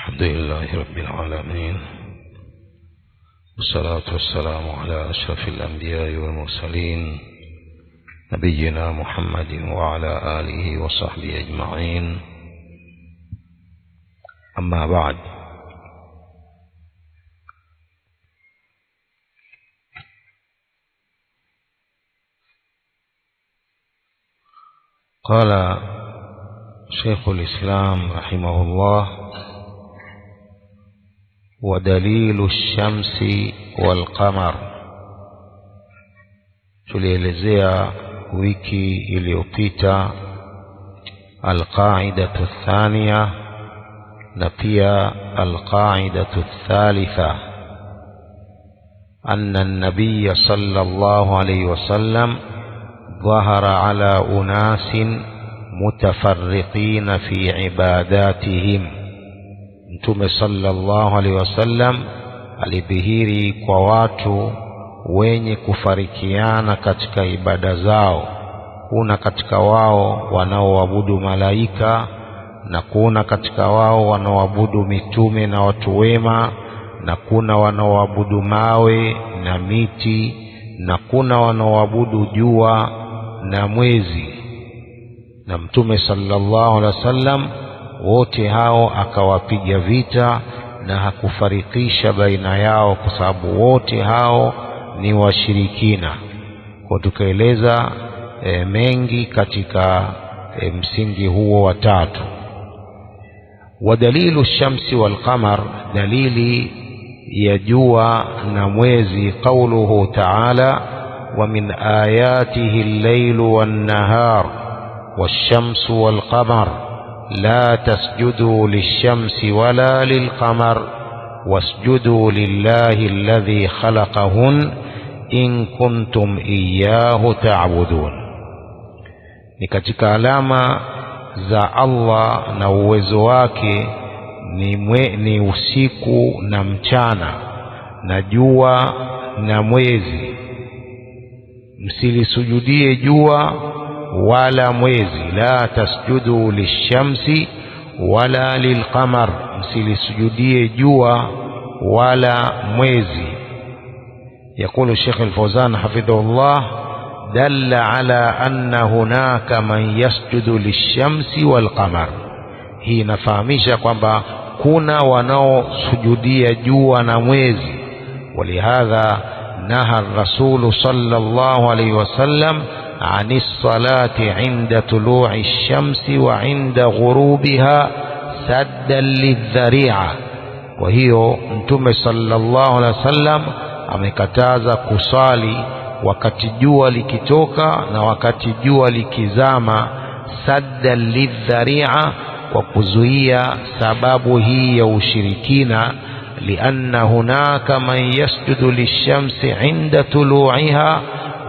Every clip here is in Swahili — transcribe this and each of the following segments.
الحمد لله رب العالمين، والصلاة والسلام على أشرف الأنبياء والمرسلين نبينا محمد وعلى آله وصحبه أجمعين. أما بعد، قال شيخ الإسلام رحمه الله: ودليل الشمس والقمر. tulielezea wiki iliyopita alqaidatu thania na pia alqaidatu thalitha, anna an-nabiy sallallahu alayhi wasallam ظهر على أناس متفرقين في عباداتهم. Mtume sallallahu alaihi wasallam alidhihiri kwa watu wenye kufarikiana katika ibada zao. Kuna katika wao wanaoabudu malaika, na kuna katika wao wanaoabudu mitume na watu wema, na kuna wanaoabudu mawe na miti, na kuna wanaoabudu jua na mwezi. Na Mtume sallallahu alaihi wasallam wote hao akawapiga vita na hakufarikisha baina yao, kwa sababu wote hao ni washirikina. Kwa tukaeleza mengi katika msingi huo wa tatu. Wadalilu shamsi wal qamar, dalili ya jua na mwezi, qauluhu ta'ala: wa min ayatihi al-laylu wan-nahar wash-shamsu wal-qamar la tasjudu lish-shamsi wala lil-qamar wasjudu lillahi alladhi khalaqahun in kuntum iyyahu ta'budun. Ni katika alama za Allah na uwezo wake ni usiku na mchana na jua na mwezi. Msilisujudie jua wala mwezi. La tasjudu lishamsi wala lilqamar, msilisujudie jua wala mwezi. يقول الشيخ الفوزان حفظه الله: دل على أن هناك من يسجد للشمس والقمر. hii inafahamisha kwamba kuna wanaosujudia jua na mwezi. ولهذا نهى الرسول صلى الله عليه وسلم عن الصلاة عند طلوع الشمس وعند غروبها سدا للذريعة. وهي Mtume sallallahu alaihi wasallam amekataza kusali wakati jua likitoka na wakati jua likizama, sadda lidhari'a, kwa kuzuia sababu hii ya ushirikina. lianna hunaka man yasjudu lishamsi inda tulu'iha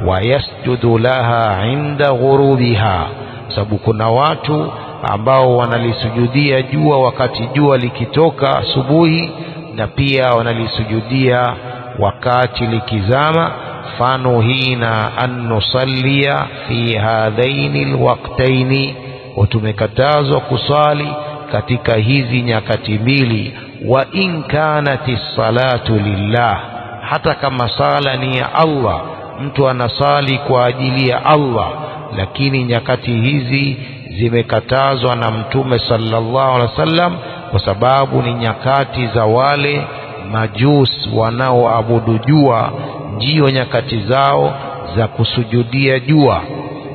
wa yasjudu laha inda ghurubiha, sababu kuna watu ambao wanalisujudia jua wakati jua likitoka asubuhi, na pia wanalisujudia wakati likizama. fanuhina an nusallia fi hadhaini alwaqtaini, tumekatazwa kusali katika hizi nyakati mbili. wa in kanati salatu lillah, hata kama sala ni ya Allah, mtu anasali kwa ajili ya Allah, lakini nyakati hizi zimekatazwa na Mtume sallallahu alaihi wasallam, kwa sababu ni nyakati za wale majus wanaoabudu jua, ndio nyakati zao za kusujudia jua.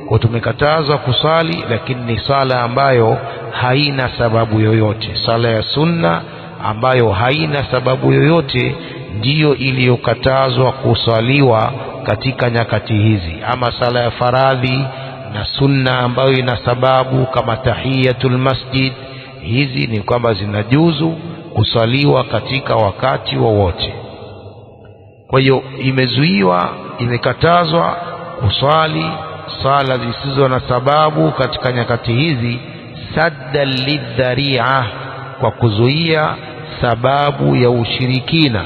Kwa tumekatazwa kusali, lakini ni sala ambayo haina sababu yoyote. Sala ya sunna ambayo haina sababu yoyote ndiyo iliyokatazwa kusaliwa katika nyakati hizi. Ama sala ya faradhi na sunna ambayo ina sababu kama tahiyatul masjid, hizi ni kwamba zinajuzu kusaliwa katika wakati wowote. Kwa hiyo imezuiwa, imekatazwa kusali sala zisizo na sababu katika nyakati hizi, sadda lidhari'a, kwa kuzuia sababu ya ushirikina.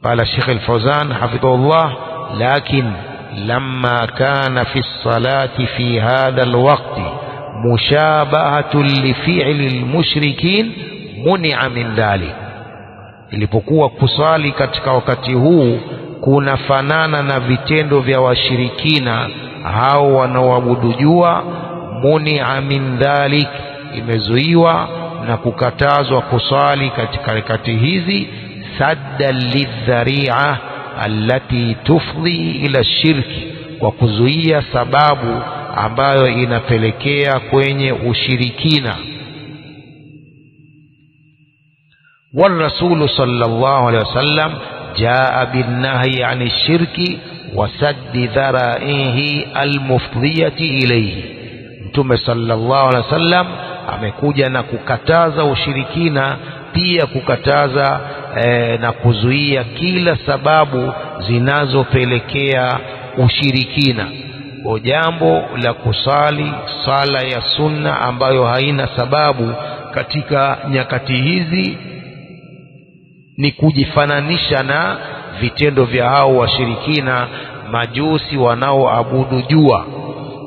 قال الشيخ الفوزان حفظه الله: لكن لما كان في الصلاة في هذا الوقت mushabahatu lifi'li almushrikin muni'a min dhalik. Ilipokuwa kusali katika wakati huu kunafanana na vitendo vya washirikina hao wanaoabudu jua, muni'a min dhalik, imezuiwa na kukatazwa kusali katika wakati hizi, sadda lidhari'a allati tufdhi ila shirki, kwa kuzuia sababu ambayo inapelekea kwenye ushirikina. والرسول صلى الله عليه وسلم جاء بالنهي عن الشرك وسد ذرائعه المفضية إليه. Mtume sallallahu alaihi wasallam amekuja na kukataza ushirikina, pia kukataza na kuzuia kila sababu zinazopelekea ushirikina. Kwa jambo la kusali sala ya sunna ambayo haina sababu katika nyakati hizi ni kujifananisha na vitendo vya hao washirikina majusi wanaoabudu jua.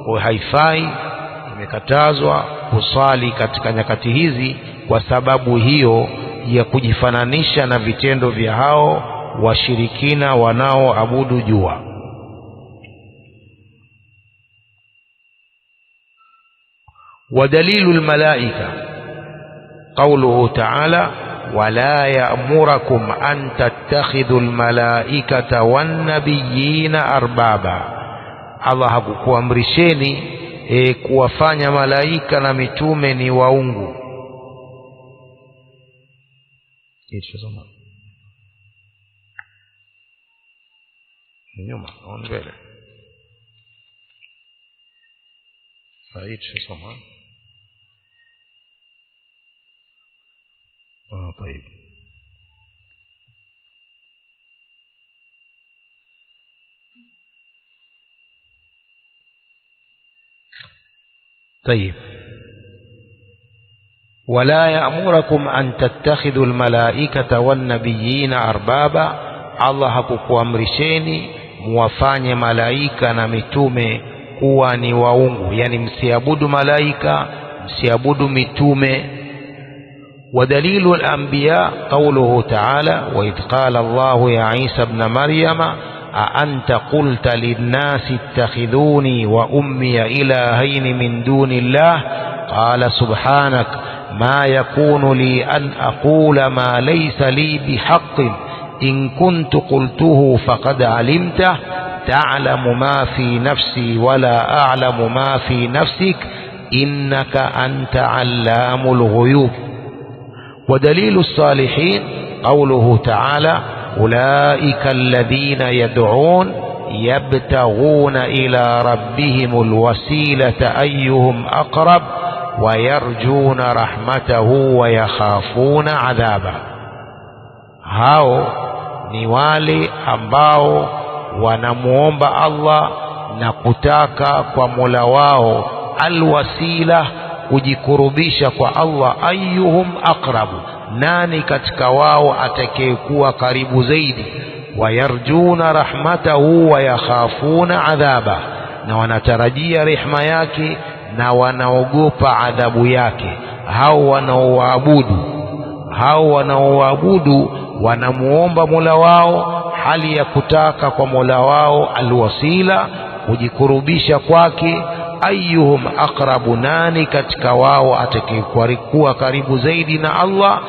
Kwa haifai, imekatazwa kusali katika nyakati hizi kwa sababu hiyo ya kujifananisha na vitendo vya hao washirikina wanaoabudu jua. ودليل الملائكة قوله تعالى ولا يأمركم أن تتخذوا الملائكة والنبيين أربابا. Allah hakukuamrisheni kuwafanya malaika na mitume ni waungu. nyuma au mbele? Soma. طيب. طيب. ولا يأمركم أن تتخذوا الملائكة والنبيين أربابا. Allah hakukuamrisheni muwafanye malaika na mitume kuwa ni waungu, yani msiabudu malaika, msiabudu mitume. ودليل الأنبياء قوله تعالى وإذ قال الله يا عيسى ابن مريم أأنت قلت للناس اتخذوني وأمي إلهين من دون الله قال سبحانك ما يكون لي أن أقول ما ليس لي بحق إن كنت قلته فقد علمته تعلم ما في نفسي ولا أعلم ما في نفسك إنك أنت علام الغيوب. ودليل الصالحين قوله تعالى أولئك الذين يدعون يبتغون إلى ربهم الوسيلة أيهم أقرب ويرجون رحمته ويخافون عذابه. hao ni wale ambao wanamuomba Allah na kutaka kwa Mola wao alwasila, kujikurubisha kwa Allah. Ayyuhum aqrabu, nani katika wao atakayekuwa karibu zaidi. Wayarjuna rahmatahu wa yakhafuna adhaba, na wanatarajia rehema yake na wanaogopa adhabu yake. Hao wanaoabudu wanamuomba Mola wao hali ya kutaka kwa Mola wao alwasila, kujikurubisha kwake. Ayyuhum aqrabu, nani katika wao atakayekuwa karibu zaidi na Allah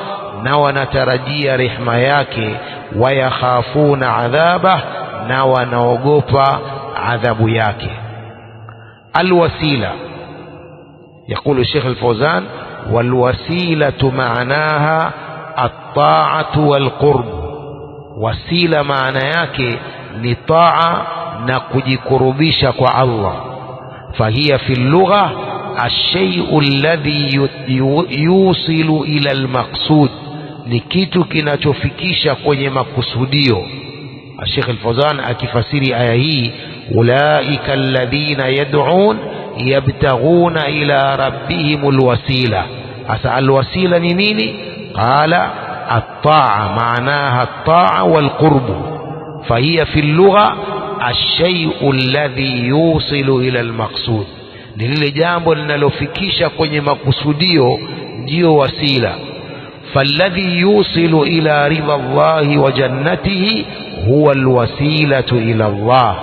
na wanatarajia rehema yake. Wayakhafuna adhaba, na wanaogopa adhabu yake. Alwasila, يقول الشيخ الفوزان والوسيلة معناها الطاعة والقرب. وسيلة معنى yake ni taa na kujikurubisha kwa Allah. فهي في اللغة الشيء الذي يوصل إلى المقصود, ni kitu kinachofikisha kwenye makusudio. Sheikh Al-Fawzan akifasiri aya hii, ulaika alladhina yad'un yabtaghuna ila rabbihimul wasila. Asa alwasila ni nini? Qala at-ta'a, maanaha at-ta'a wal qurb. Fahiya fi al-lugha الشيء الذي يوصل إلى المقصود, ni lile jambo linalofikisha kwenye makusudio, ndiyo wasila. falladhi yusilu ila ridha Allahi wa jannatihi huwa alwasilatu ila Allah,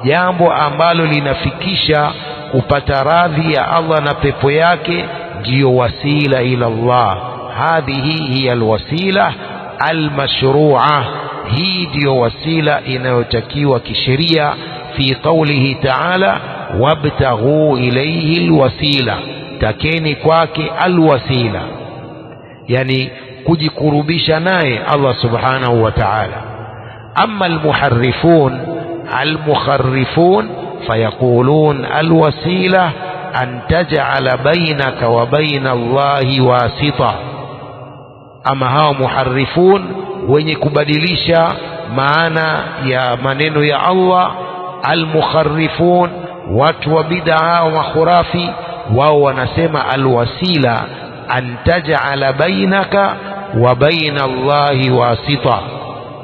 jambo ambalo linafikisha kupata radhi ya Allah na pepo yake ndiyo wasila ila Allah. Hadhihi hiya alwasila almashru'a, hii ndiyo wasila inayotakiwa kisheria. Fi qawlihi ta'ala wabtaghu ilayhi alwasila, takeni kwake alwasila, yani kujikurubisha naye Allah subhanahu wa ta'ala. amma almuharrifun almukharrifun fayaqulun alwasila an taj'ala bainaka wa baina Allahi wasita. Ama hao muharrifun, wenye kubadilisha maana ya maneno ya Allah, almukharrifun, watu wa bid'a wa khurafi, wao wanasema alwasila an taj'ala bainaka wa baina Allahi wasita,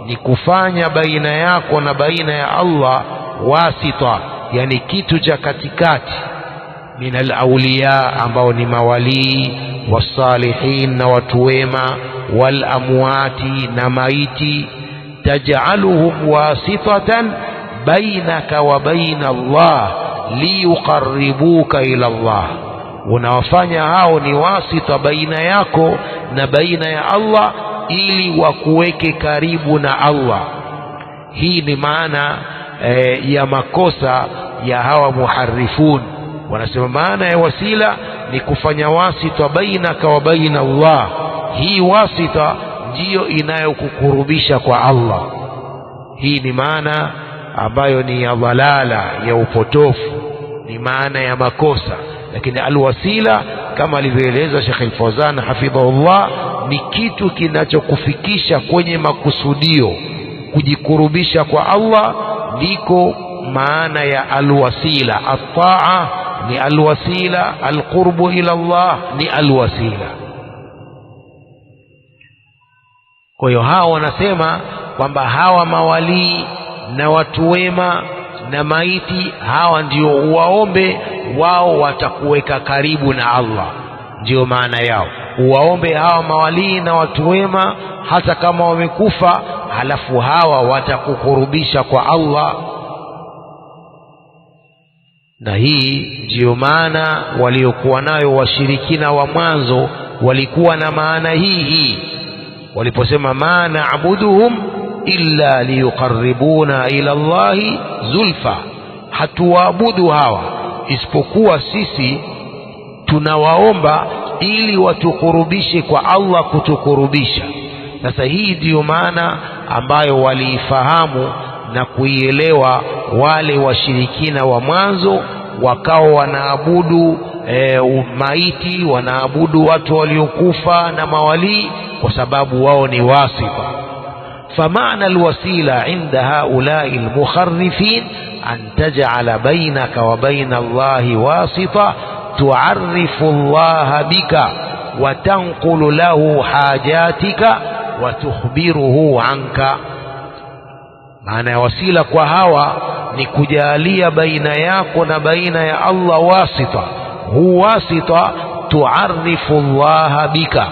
ni kufanya baina yako na baina ya Allah wasita, yani kitu cha katikati. min alawliya, ambao ni mawalii, wasalihin, na watu wema, wal amwati, na maiti. taj'aluhum wasitatan bainaka wa baina Allah liyuqarribuka ila Allah, unawafanya hao ni wasita baina yako na baina ya Allah ili wakuweke karibu na Allah. Hii ni maana ya makosa ya hawa muharrifun. Wanasema maana ya wasila ni kufanya wasita bainaka wa baina Allah. Hii wasita ndiyo inayokukurubisha kwa Allah. Hii ni maana ambayo ni ya dhalala, ya upotofu, ni maana ya makosa. Lakini alwasila kama alivyoeleza Sheikh Al-Fawzan hafidhahullah, ni kitu kinachokufikisha kwenye makusudio, kujikurubisha kwa Allah, ndiko maana ya alwasila. At-ta'a ni alwasila, alqurbu ila Allah ni alwasila. Kwa hiyo hawa wanasema kwamba hawa mawalii na watu wema na maiti, hawa ndio uwaombe, wao watakuweka karibu na Allah. Ndio maana yao, uwaombe hawa mawalii na watu wema hata kama wamekufa, halafu hawa watakukurubisha kwa Allah. Na hii ndiyo maana waliokuwa nayo washirikina wa mwanzo, walikuwa na maana hii waliposema ma na'buduhum illa liyuqarribuna ila Allahi zulfa, hatuwaabudu hawa isipokuwa sisi tunawaomba ili watukurubishe kwa Allah, kutukurubisha. Sasa hii ndiyo maana ambayo waliifahamu na kuielewa wale washirikina wa mwanzo, wakawa wanaabudu maiti, wanaabudu watu waliokufa na mawalii, kwa sababu wao ni wasita. فمعنى الوسيلة عند هؤلاء المخرفين أن تجعل بينك وبين الله واسطة تعرف الله بك وتنقل له حاجاتك وتخبره عنك. معنى وسيلة kwa hawa ni kujalia baina yako na baina ya Allah wasita. Hu wasita tuarifu Allah bika,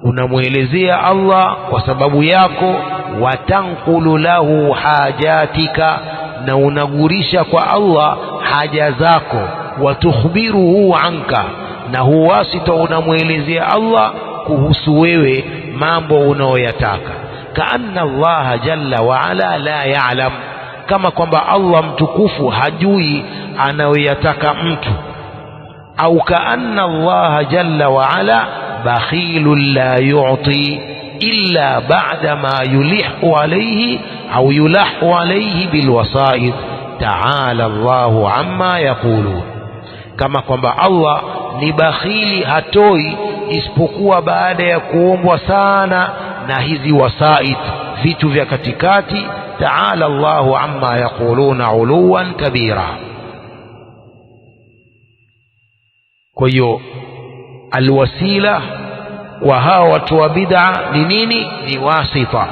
unamwelezea Allah kwa sababu yako. Watanqulu lahu hajatika, na unagurisha kwa Allah haja zako. Watukhbiruhu anka, na huwasita unamwelezea Allah kuhusu wewe mambo unaoyataka. Kaanna Allah jalla wa ala la ya'lam, kama kwamba Allah mtukufu hajui anayoyataka mtu. Au kaanna Allah jalla wa ala bakhilun la yu'ti illa ba'da ma yulihu alayhi au yulahu alayhi bilwasa'id. Ta'ala Allahu amma yaqulun, kama kwamba Allah ni bakhili, hatoi isipokuwa baada ya kuombwa sana na hizi wasaid, vitu vya katikati. Ta'ala Allahu amma yaquluna uluwan kabira. Kwa hiyo alwasila kwa hawa watu wa bid'a ni nini? Ni wasita.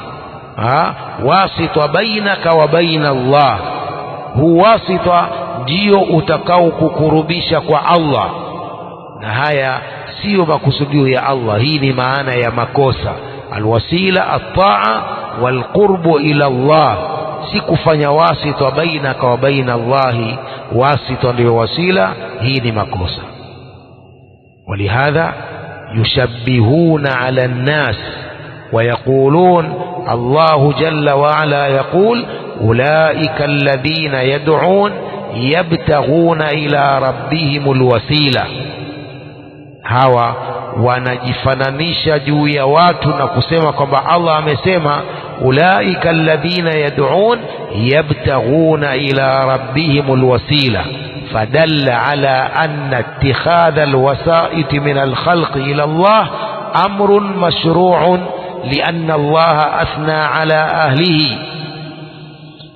Wasita bainaka wa baina Allah. Hu wasita ndio utakao kukurubisha kwa Allah, na haya siyo makusudio ya Allah. Hii ni maana ya makosa. Alwasila at-ta'a walqurbu ila Allah, si kufanya wasita bainaka wa baina Allahi, wasita ndio wasila. Hii ni makosa. ولهذا يشبهون على الناس ويقولون الله جل وعلا يقول أولئك الذين يدعون يبتغون إلى ربهم الوسيلة. hawa wanajifananisha juu ya watu na kusema kwamba Allah amesema ulaika alladhina yad'un yabtaghuna ila rabbihim alwasila, fadalla ala anna ittikhadha alwasa'it min alkhalq ila Allah amrun mashru'un lianna Allah athna ala ahlihi.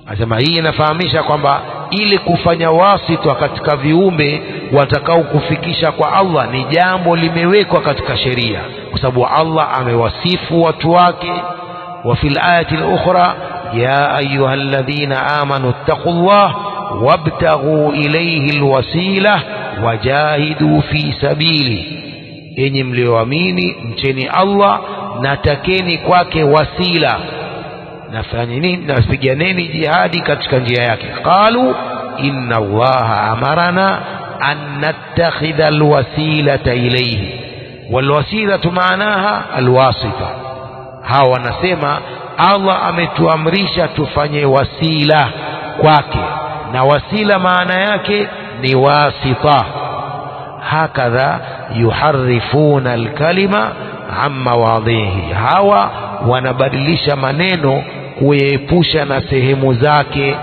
Asema hii inafahamisha kwamba ili kufanya wasita katika viumbe watakao kufikisha kwa Allah ni jambo limewekwa katika sheria, kwa sababu Allah amewasifu watu wake. Wa fil ayati al-ukhra ya ayyuhalladhina amanu ittaqullah wabtaghu ilayhi alwasila wajahidu fi sabili, enyi mlioamini mcheni Allah na takeni kwake wasila, nafanya nini? Napiganeni jihadi katika njia yake. Qalu inna Allaha amarana an nattakhidha alwasilata ilayhi, walwasilatu maanaha alwasita. Hawa wanasema Allah ametuamrisha tufanye wasila kwake, na wasila maana yake ni wasita. Hakadha yuharrifuna alkalima an mawadhihi, hawa wanabadilisha maneno kuepusha na sehemu zake.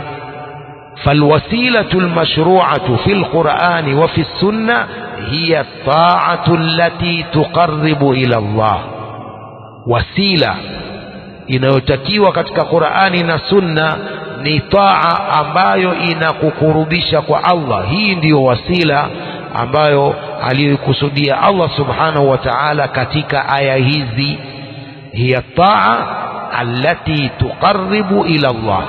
falwasilatu almashru'atu fi alqur'ani wa fi sunna hiya at-ta'atu allati tuqarribu ila Allah. Wasila inayotakiwa katika Qur'ani na sunna ni taa ambayo inakukurubisha kwa Allah. Hii ndiyo wasila ambayo aliyokusudia Allah subhanahu wa ta'ala katika aya hizi. hiya taa allati tuqarribu ila Allah,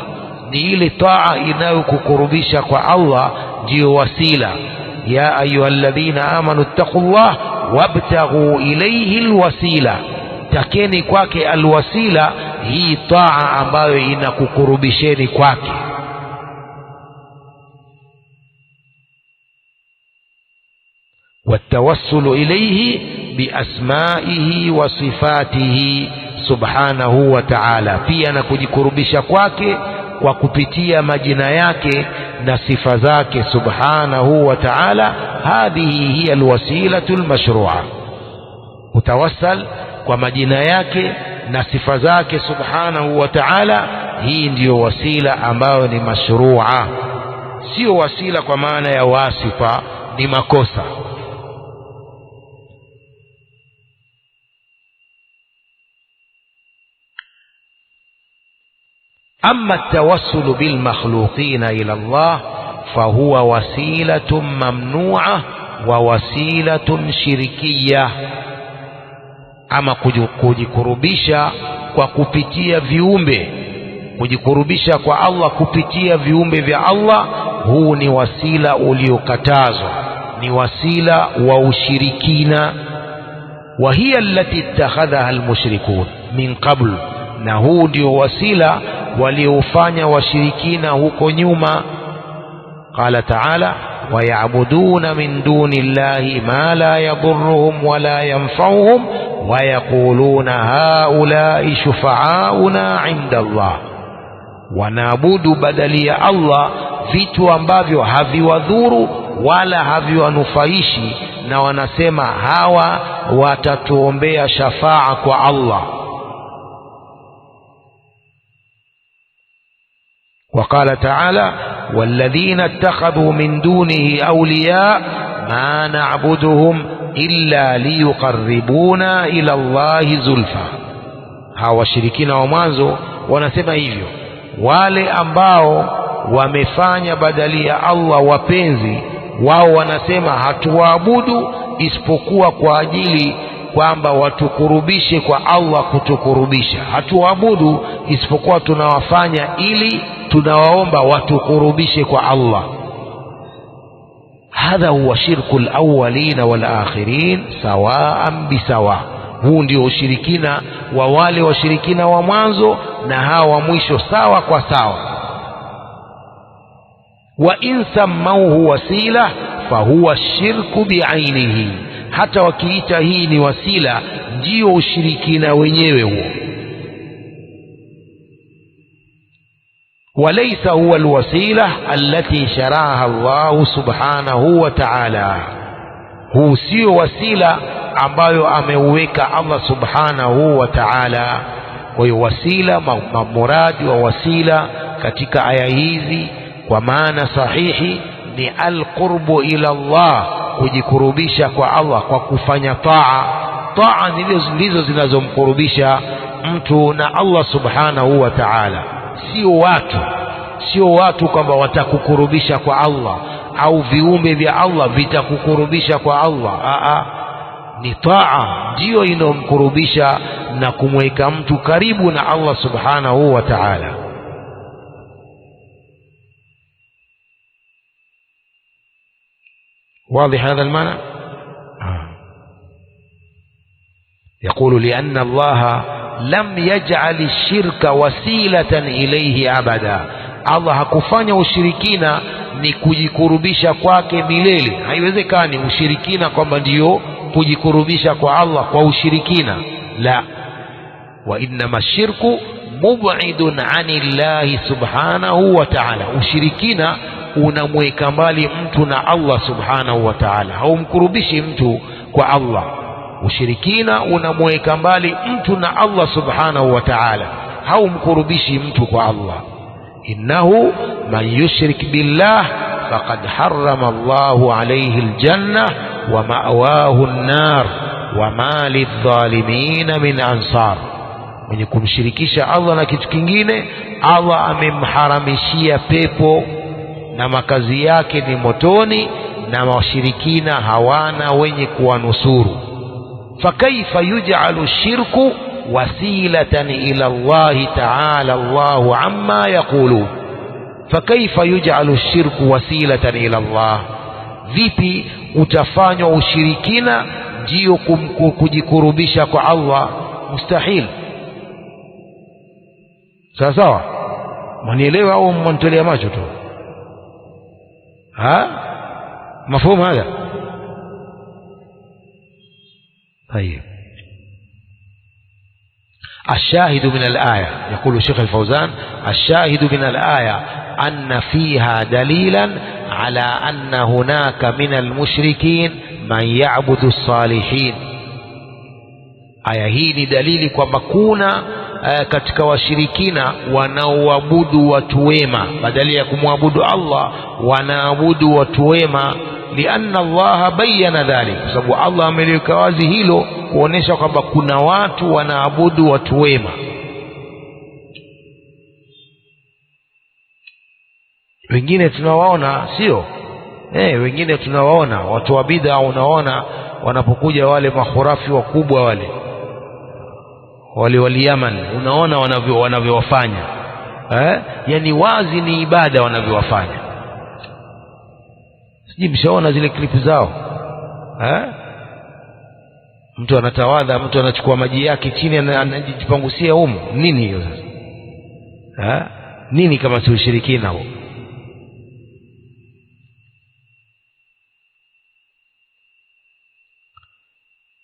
ni ile taa inayokukurubisha kwa Allah, ndiyo wasila. ya ayyuhalladhina amanu ittaqullah wabtaghu ilayhi alwasila, takeni kwake alwasila, hii taa ambayo inakukurubisheni kwake. والتوسل إليه بأسمائه وصفاته سبحانه وتعالى, pia na kujikurubisha kwake kwa kupitia majina yake na sifa zake subhanahu wa ta'ala. Hadhihi hiya alwasilatu almashru'a, utawassal kwa majina yake na sifa zake subhanahu wa ta'ala. Hii ndiyo wasila ambayo ni mashru'a, sio wasila kwa maana ya wasifa, ni makosa. أما التوسل بالمخلوقين إلى الله فهو وسيلة ممنوعة ووسيلة شركية. أما kujikurubisha kwa kupitia viumbe, kujikurubisha kwa Allah kupitia viumbe vya Allah, huu ni wasila uliokatazwa, ni wasila wa ushirikina. wa hiya allati ittakhadhaha almushrikun min qabl, na huu ndio wasila waliofanya washirikina huko nyuma. Qala ta'ala waya'buduna min duni llahi ma la yadurruhum wala yanfa'uhum wayaquluna haula'i shufa'auna 'inda Allah, wanaabudu badali ya Allah vitu ambavyo haviwadhuru wala haviwanufaishi, na wanasema hawa watatuombea shafaa kwa Allah. وقال تعالى والذين اتخذوا من دونه أولياء ما نعبدهم إلا ليقربونا إلى الله زلفى. hawa washirikina wa mwanzo wanasema hivyo, wale ambao wamefanya badali ya Allah wapenzi wao, wanasema hatuwaabudu isipokuwa kwa ajili kwamba watukurubishe kwa Allah kutukurubisha. Hatuwaabudu isipokuwa tunawafanya ili tunawaomba watukurubishe kwa Allah. hadha huwa shirku alawwalina walakhirin sawaan bisawa. Huu ndio ushirikina wa wale washirikina wa mwanzo na hawa wa mwisho, sawa kwa sawa. Wa in sammauhu wasila fahuwa shirku biainihi, hata wakiita hii ni wasila, ndio ushirikina wenyewe huo. وليس هو الوسيلة التي شرعها الله سبحانه وتعالى. هو sio wasila ambayo ameuweka Allah subhanahu wa ta'ala. Kwa hiyo wasila, muradi wa wasila katika aya hizi kwa maana sahihi ni alqurbu ila Allah, kujikurubisha kwa Allah kwa kufanya taa. Taa ndizo zinazomkurubisha mtu na Allah subhanahu wa ta'ala, sio watu kwamba watakukurubisha kwa Allah au viumbe vya Allah vitakukurubisha kwa Allah. Ni taa ndiyo inomkurubisha na kumweka mtu karibu na Allah subhanahu wa ta'ala. واضح هذا المعنى؟ يقول لأن الله لم يجعل الشرك وسيلة إليه أبدا. Allah hakufanya ushirikina ni kujikurubisha kwake milele. Haiwezekani ushirikina kwamba ndiyo kujikurubisha kwa Allah kwa ushirikina, la. Wa innama shirku mub'idun anillahi subhanahu wa ta'ala. Ushirikina unamweka mbali mtu na Allah subhanahu wa ta'ala, haumkurubishi mtu kwa Allah. Ushirikina unamweka mbali mtu na Allah subhanahu wa ta'ala, haumkurubishi mtu kwa Allah. innahu man yushrik billah faqad harrama Allahu alayhi aljanna wa ma'wahu an-nar wa ma lidh-dhalimin min ansar. Mwenye kumshirikisha Allah na kitu kingine, Allah amemharamishia pepo na makazi yake ni motoni, na washirikina hawana wenye kuwanusuru. Fakaifa yuj'alu shirku wasilatan ila Allah ta'ala Allahu amma yaqulu. Fakaifa yuj'alu shirku wasilatan ila Allah, vipi utafanywa ushirikina ndio kujikurubisha kwa Allah? Mustahil. Sawa sawa, mwanielewa au mwanitolea macho tu? مفهوم هذا؟ طيب. الشاهد من الآية، يقول الشيخ الفوزان: الشاهد من الآية أن فيها دليلا على أن هناك من المشركين من يعبد الصالحين. aya hii ni dalili kwamba kuna katika washirikina wanaoabudu watu wema, badala ya kumwabudu Allah wanaabudu watu wema. Lianna Allah bayyana dhalik, kwa sababu Allah ameliweka wazi hilo kuonesha kwamba kuna watu wanaabudu watu wema. Wengine tunawaona, sio wengine tunawaona watu wa bid'a, unaona wanapokuja wale mahurafi wakubwa wale wali Yaman, unaona wanavyowafanya yani wazi ni ibada wanavyowafanya. Sijui mshaona zile klipu zao mtu anatawadha, mtu anachukua maji yake chini anajipangusia humo. Nini hiyo sasa? Nini kama si ushirikina huo?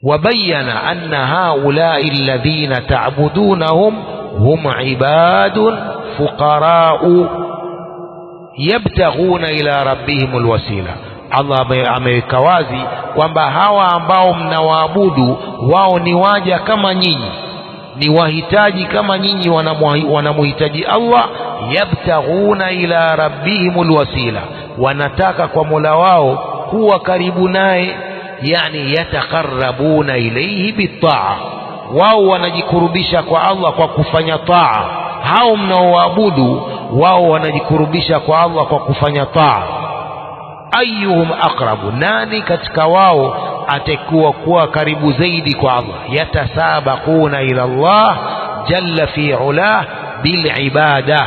وبين أن هؤلاء الذين تعبدونهم هم عباد فقراء يبتغون إلى ربهم الوسيلة. Allah ameweka wazi kwamba hawa ambao mnawaabudu wao ni waja kama nyinyi, ni wahitaji kama nyinyi, wanamuhitaji Allah. Yabtaghuna ila rabbihimul wasila, wanataka kwa Mola wao kuwa karibu naye, yani yataqarrabuna ilayhi bitaa, wao wanajikurubisha kwa Allah kwa kufanya taa. Hao mnaoabudu wao wanajikurubisha kwa Allah kwa kufanya taa. Ayyuhum aqrabu, nani katika wao atakuwa kuwa karibu zaidi kwa Allah? Yatasabaquna ila Allah jalla fi ula bil ibada,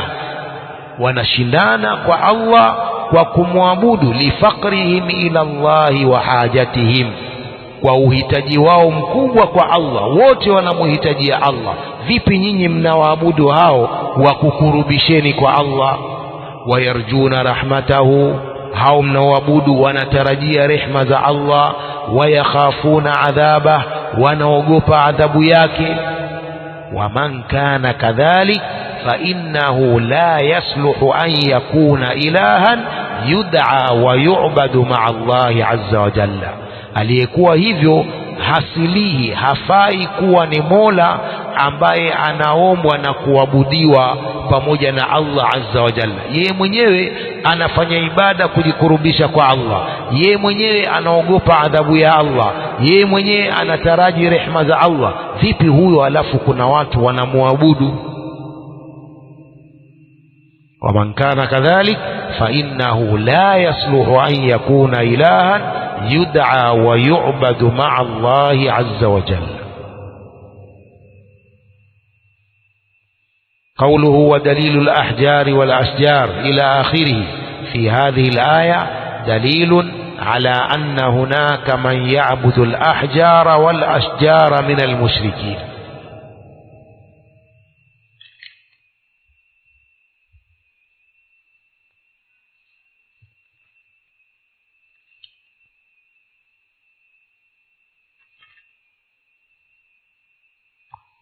wanashindana kwa Allah kwa kumwabudu, lifaqrihim ila Allahi wa hajatihim, kwa uhitaji wao mkubwa kwa Allah. Wote wanamhitajia Allah. Vipi nyinyi mnawaabudu hao wa kukurubisheni kwa Allah? Wayarjuna rahmatahu, hao mnaoabudu wanatarajia rehma za Allah. Wayakhafuna adhabah, wanaogopa adhabu yake. Waman kana kadhalik fa innahu la yasluhu an yakuna ilahan yud'a wa yu'badu ma'a Allahi azza wa jalla. Aliyekuwa hivyo hasilihi, hafai kuwa ni mola ambaye anaombwa na kuabudiwa pamoja na Allah azza wa jalla. Yeye mwenyewe anafanya ibada kujikurubisha kwa Allah, yeye mwenyewe anaogopa adhabu ya Allah, yeye mwenyewe anataraji rehma za Allah. Vipi huyo alafu kuna watu wanamwabudu? Waman kana kadhalik fa innahu la yasluhu an yakuna ilahan yud'a wa yu'badu ma'a Allahi azza wa jalla. قوله ودليل الأحجار والأشجار إلى آخره في هذه الآية دليل على أن هناك من يعبد الأحجار والأشجار من المشركين.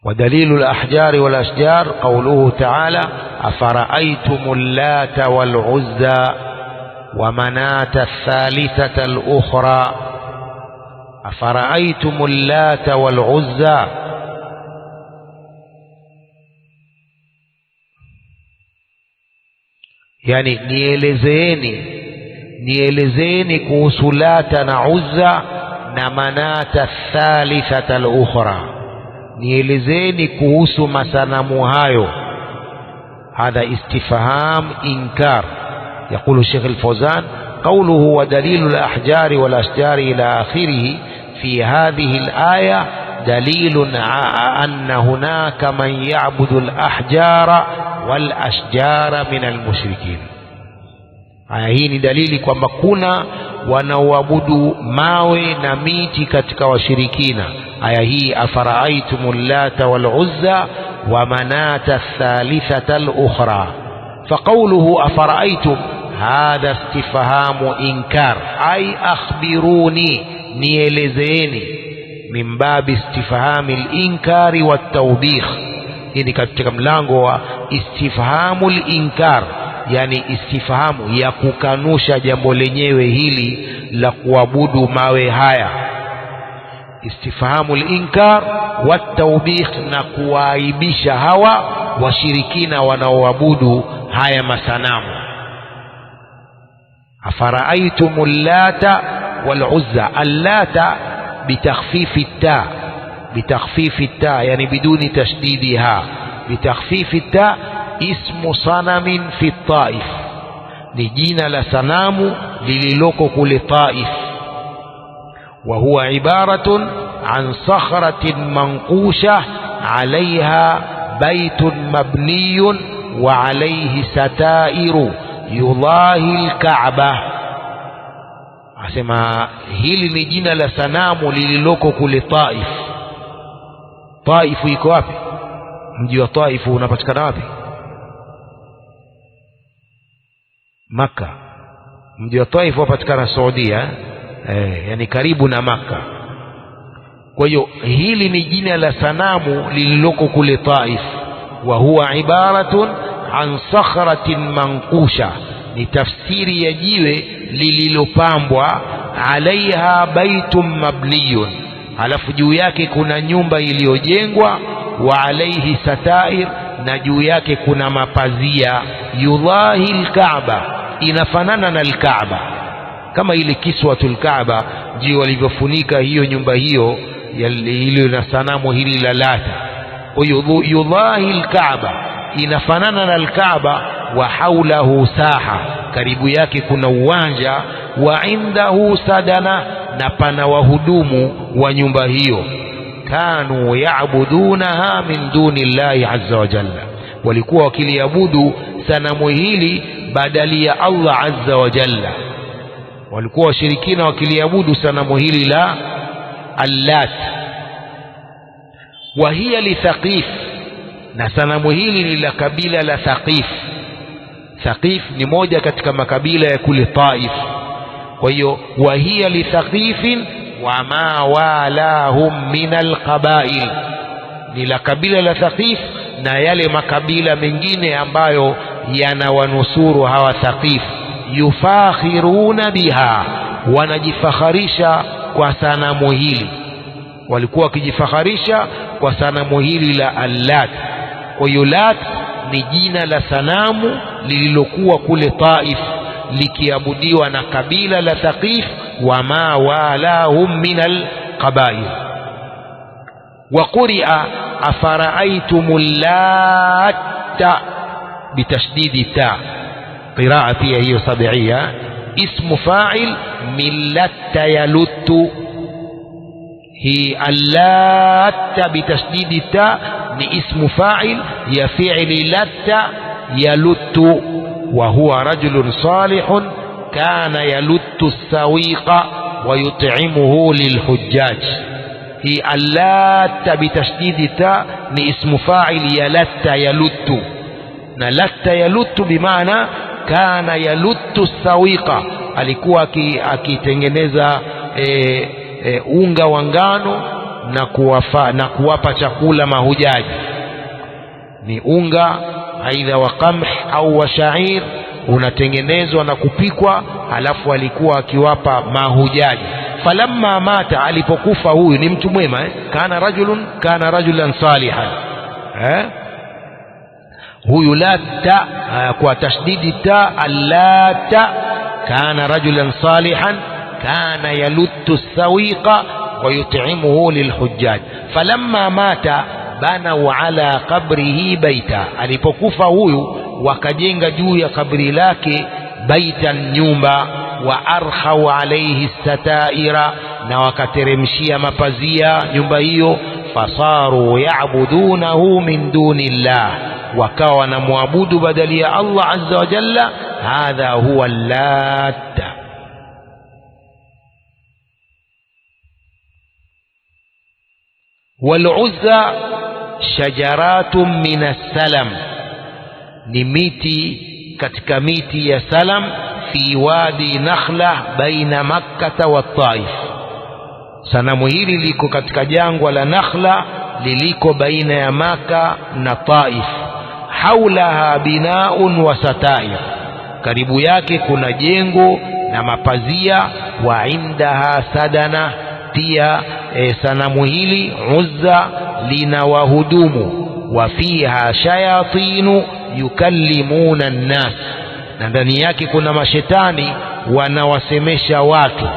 ودليل الأحجار والأشجار قوله تعالى أفرأيتم اللات والعزى ومناة الثالثة الأخرى. أفرأيتم اللات والعزى، يعني nielezeni kuhusu Lata na Uzza na Manata الثالثة الأخرى. nielezeni kuhusu masanamu hayo. هذا استفهام إنكار. يقول الشيخ الفوزان قوله ودليل الأحجار والأشجار إلى آخره في هذه الآية دليل أن هناك من يعبد الأحجار والأشجار من المشركين. aya hii ni dalili kwamba kuna wanaoabudu mawe na miti katika washirikina. aya hii afara'aytumul lata wal uzza wa manata thalithata al ukhra. faqawluhu afara'aytum hadha istifhamu inkar ay akhbiruni, nielezeeni, min babi istifhami al inkari wat tawbikh. hii ni katika mlango wa istifhamu al inkar, yani istifhamu ya kukanusha jambo lenyewe hili la kuabudu mawe haya. Istifhamu al-inkar wa tawbikh, na kuwaibisha hawa washirikina wanaoabudu haya masanamu. afara'aytum al-lata wal-uzza. al-lata bitakhfifi at-ta, bitakhfifi at-ta yani biduni tashdidiha, bitakhfifi at-ta ismu sanamin fi Taif, ni jina la sanamu lililoko kule Taif. wa huwa ibaratun an sakhratin manqusha alaiha baitun mabniyun wa alaihi satairu yudahi al-Kaaba. asema hili ni jina la sanamu lililoko kule Taif. Taif iko wapi? mji wa Taif unapatikana wapi? Makka. mji wa Taif wapatikana Saudia, yani karibu na Makka. kwa hiyo hili ni jina la sanamu lililoko kule Taif. wa huwa ibaratun an sakhratin manqusha, ni tafsiri ya jiwe lililopambwa, alaiha baitun mabniyun, alafu juu yake kuna nyumba iliyojengwa, wa alaihi satair, na juu yake kuna mapazia, yudahi al-Kaaba, inafanana na al-Kaaba, kama ile kiswatul Kaaba ndio walivyofunika hiyo nyumba hiyo ile na sanamu hili la Lata. kwa yudahi al-Kaaba, inafanana na al-Kaaba. wa haulahu saha, karibu yake kuna uwanja. wa indahu sadana, na pana wahudumu wa nyumba hiyo. kanu ya'budunaha min duni llahi azza wa jalla, walikuwa wakiliabudu sanamu hili badali ya Allah azza wa jalla. Walikuwa washirikina wakiliabudu sanamu hili la Allat. Wa hiya li Thaqif, na sanamu hili ni la kabila la Thaqif. Thaqif ni moja katika makabila ya kule Taif. Kwa hiyo wa hiya li Thaqifin wa ma walahum min alqabail, ni la kabila la Thaqif na yale makabila mengine ambayo yanawanusuru hawa Thaqif. Yufakhiruna biha, wanajifakharisha kwa sanamu hili. Walikuwa wakijifakharisha kwa sanamu hili la Allat. Kwa hiyo Lat ni jina la sanamu lililokuwa kule Taif likiabudiwa na kabila la Thaqif wa ma walahum min alqabail. Wa quri'a afara'aytumul Latta bitashdidi ta, qiraa pia hiyo sab'ia. Ismu fa'il min latta yaluttu, hi Allatta bitashdidi ta ni ismu fa'il ya fi'li latta yaluttu, wa huwa rajulun salihun kana yaluttu as-sawiqa wa yut'imuhu lilhujjaj. hi Allatta bitashdidi ta ni ismu fa'il ya latta yaluttu, na latta yaluttu bimaana kana yaluttu as-sawiqa, alikuwa akitengeneza unga wa ngano na kuwapa chakula mahujaji. Ni unga aidha wa qamh au wa sha'ir, unatengenezwa na kupikwa, halafu alikuwa akiwapa mahujaji. Falamma mata, alipokufa huyu, ni mtu mwema kana rajulan salihan. Huyu Latta kwa tashdidi ta, Allata, kana rajulan salihan kana yaluttu as-sawiqa wa yut'imuhu lilhujjaj. Falamma mata banau ala qabrihi baita, alipokufa huyu wakajenga juu ya kabri lake baitan, nyumba. Wa arkhaw alayhi sataira, na wakateremshia mapazia nyumba hiyo. Fasaru ya'budunahu min dunillah, wakawa wanamwabudu badali ya Allah azza wa jalla. Hadha huwa Allatta. Wal-Uzza shajaratun min as-salam, ni miti katika miti ya Salam. Fi wadi Nakhla baina Makkah wa Taif, sanamu hili liko katika jangwa la Nakhla liliko baina ya Maka na Taif. Haulaha binaun wa satair, karibu yake kuna jengo na mapazia. Wa indaha sadana, pia sanamu hili Uzza lina wahudumu. Wa fiha shayatinu yukallimuna an-nas, na ndani yake kuna mashetani wanawasemesha watu.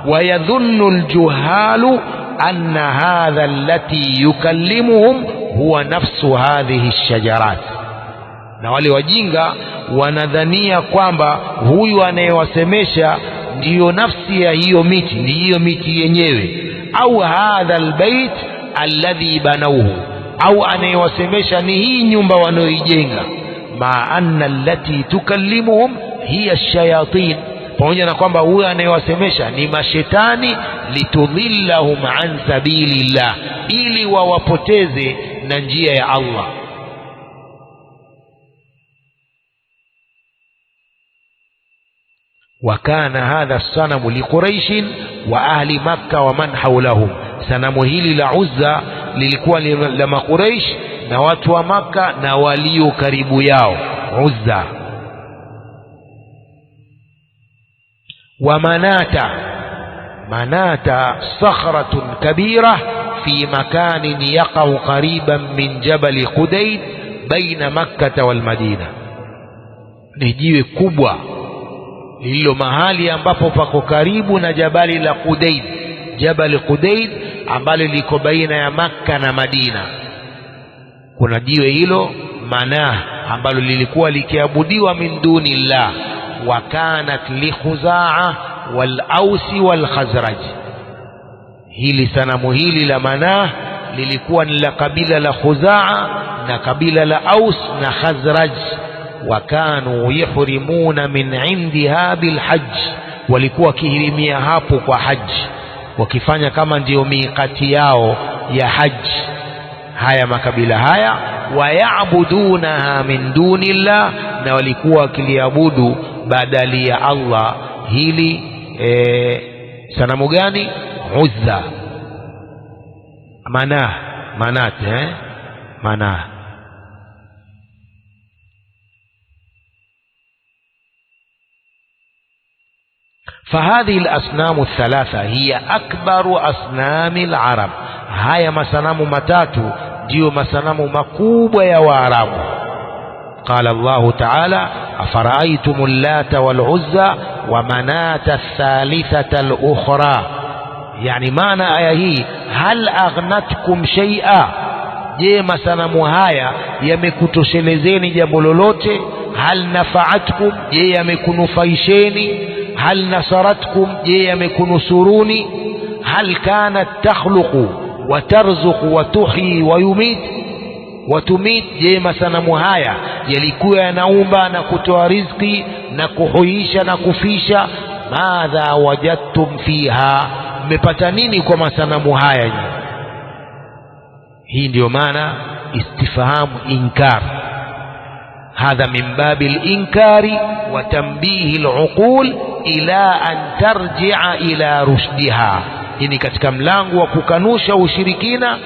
Wayadhunnu aljuhalu anna hadha allati yukallimuhum huwa nafsu hadhihi ash-shajarat, na wale wajinga wanadhania kwamba huyu anayewasemesha ndiyo nafsi ya hiyo miti, ni hiyo miti yenyewe. Au hadha albayt alladhi banauhu, au anayewasemesha ni hii nyumba wanaoijenga. Ma anna allati tukallimuhum hiya ash-shayatin, pamoja na kwamba huyo anayewasemesha ni mashetani. Litudhillahum an sabilillah, ili wawapoteze na njia ya Allah. Wa kana hadha as-sanamu liquraishin wa ahli Makkah wa man hawlahum, sanamu hili la Uzza lilikuwa la Makuraish na watu wa Makka na walio karibu yao. Uzza. Wa manata sakhratun kabira fi makanin yaqau qariban min jabal Qudayd baina Makkah wal Madina, ni jiwe kubwa lililo mahali ambapo pako karibu na jabali la Qudayd, jabal Qudayd ambalo liko baina ya Makka na Madina. Kuna jiwe hilo Manah ambalo lilikuwa likiabudiwa min dunillah. Wa kanat li Khuzaa wal Ausi wal Khazraj, hili sanamu hili la Manah lilikuwa ni la kabila la Khuzaa na kabila la Aus na Khazraj. وكانوا يحرمون من عندها بالحج walikuwa kihirimia hapo kwa haji wakifanya kama ndio miqati yao ya haji haya makabila haya wayabudunaha min dunillah na walikuwa wakiliabudu badali ya Allah hili sanamu gani Uzza Manah فهذه الأصنام الثلاثة هي أكبر أصنام العرب هيا مسنام متاتو ديو مسنام مكوبة يا وعرب قال الله تعالى أفرأيتم اللات والعزى ومناة الثالثة الأخرى يعني معنى آية هي هل أغنتكم شيئا je masanamu haya yamekutoshelezeni jambo lolote hal nafaatkum je yamekunufaisheni hal nasaratkum je yamekunusuruni hal kanat takhluqu wa tarzuqu wa tuhyi wa yumit wa tumit je masanamu haya yalikuwa yanaumba na kutoa riziki na kuhuisha na kufisha madha wajadtum fiha mmepata nini kwa masanamu haya hii ndio maana istifham inkar هذا من باب الإنكار وتنبيه العقول إلى أن ترجع إلى رشدها ini katika mlango wa kukanusha ushirikina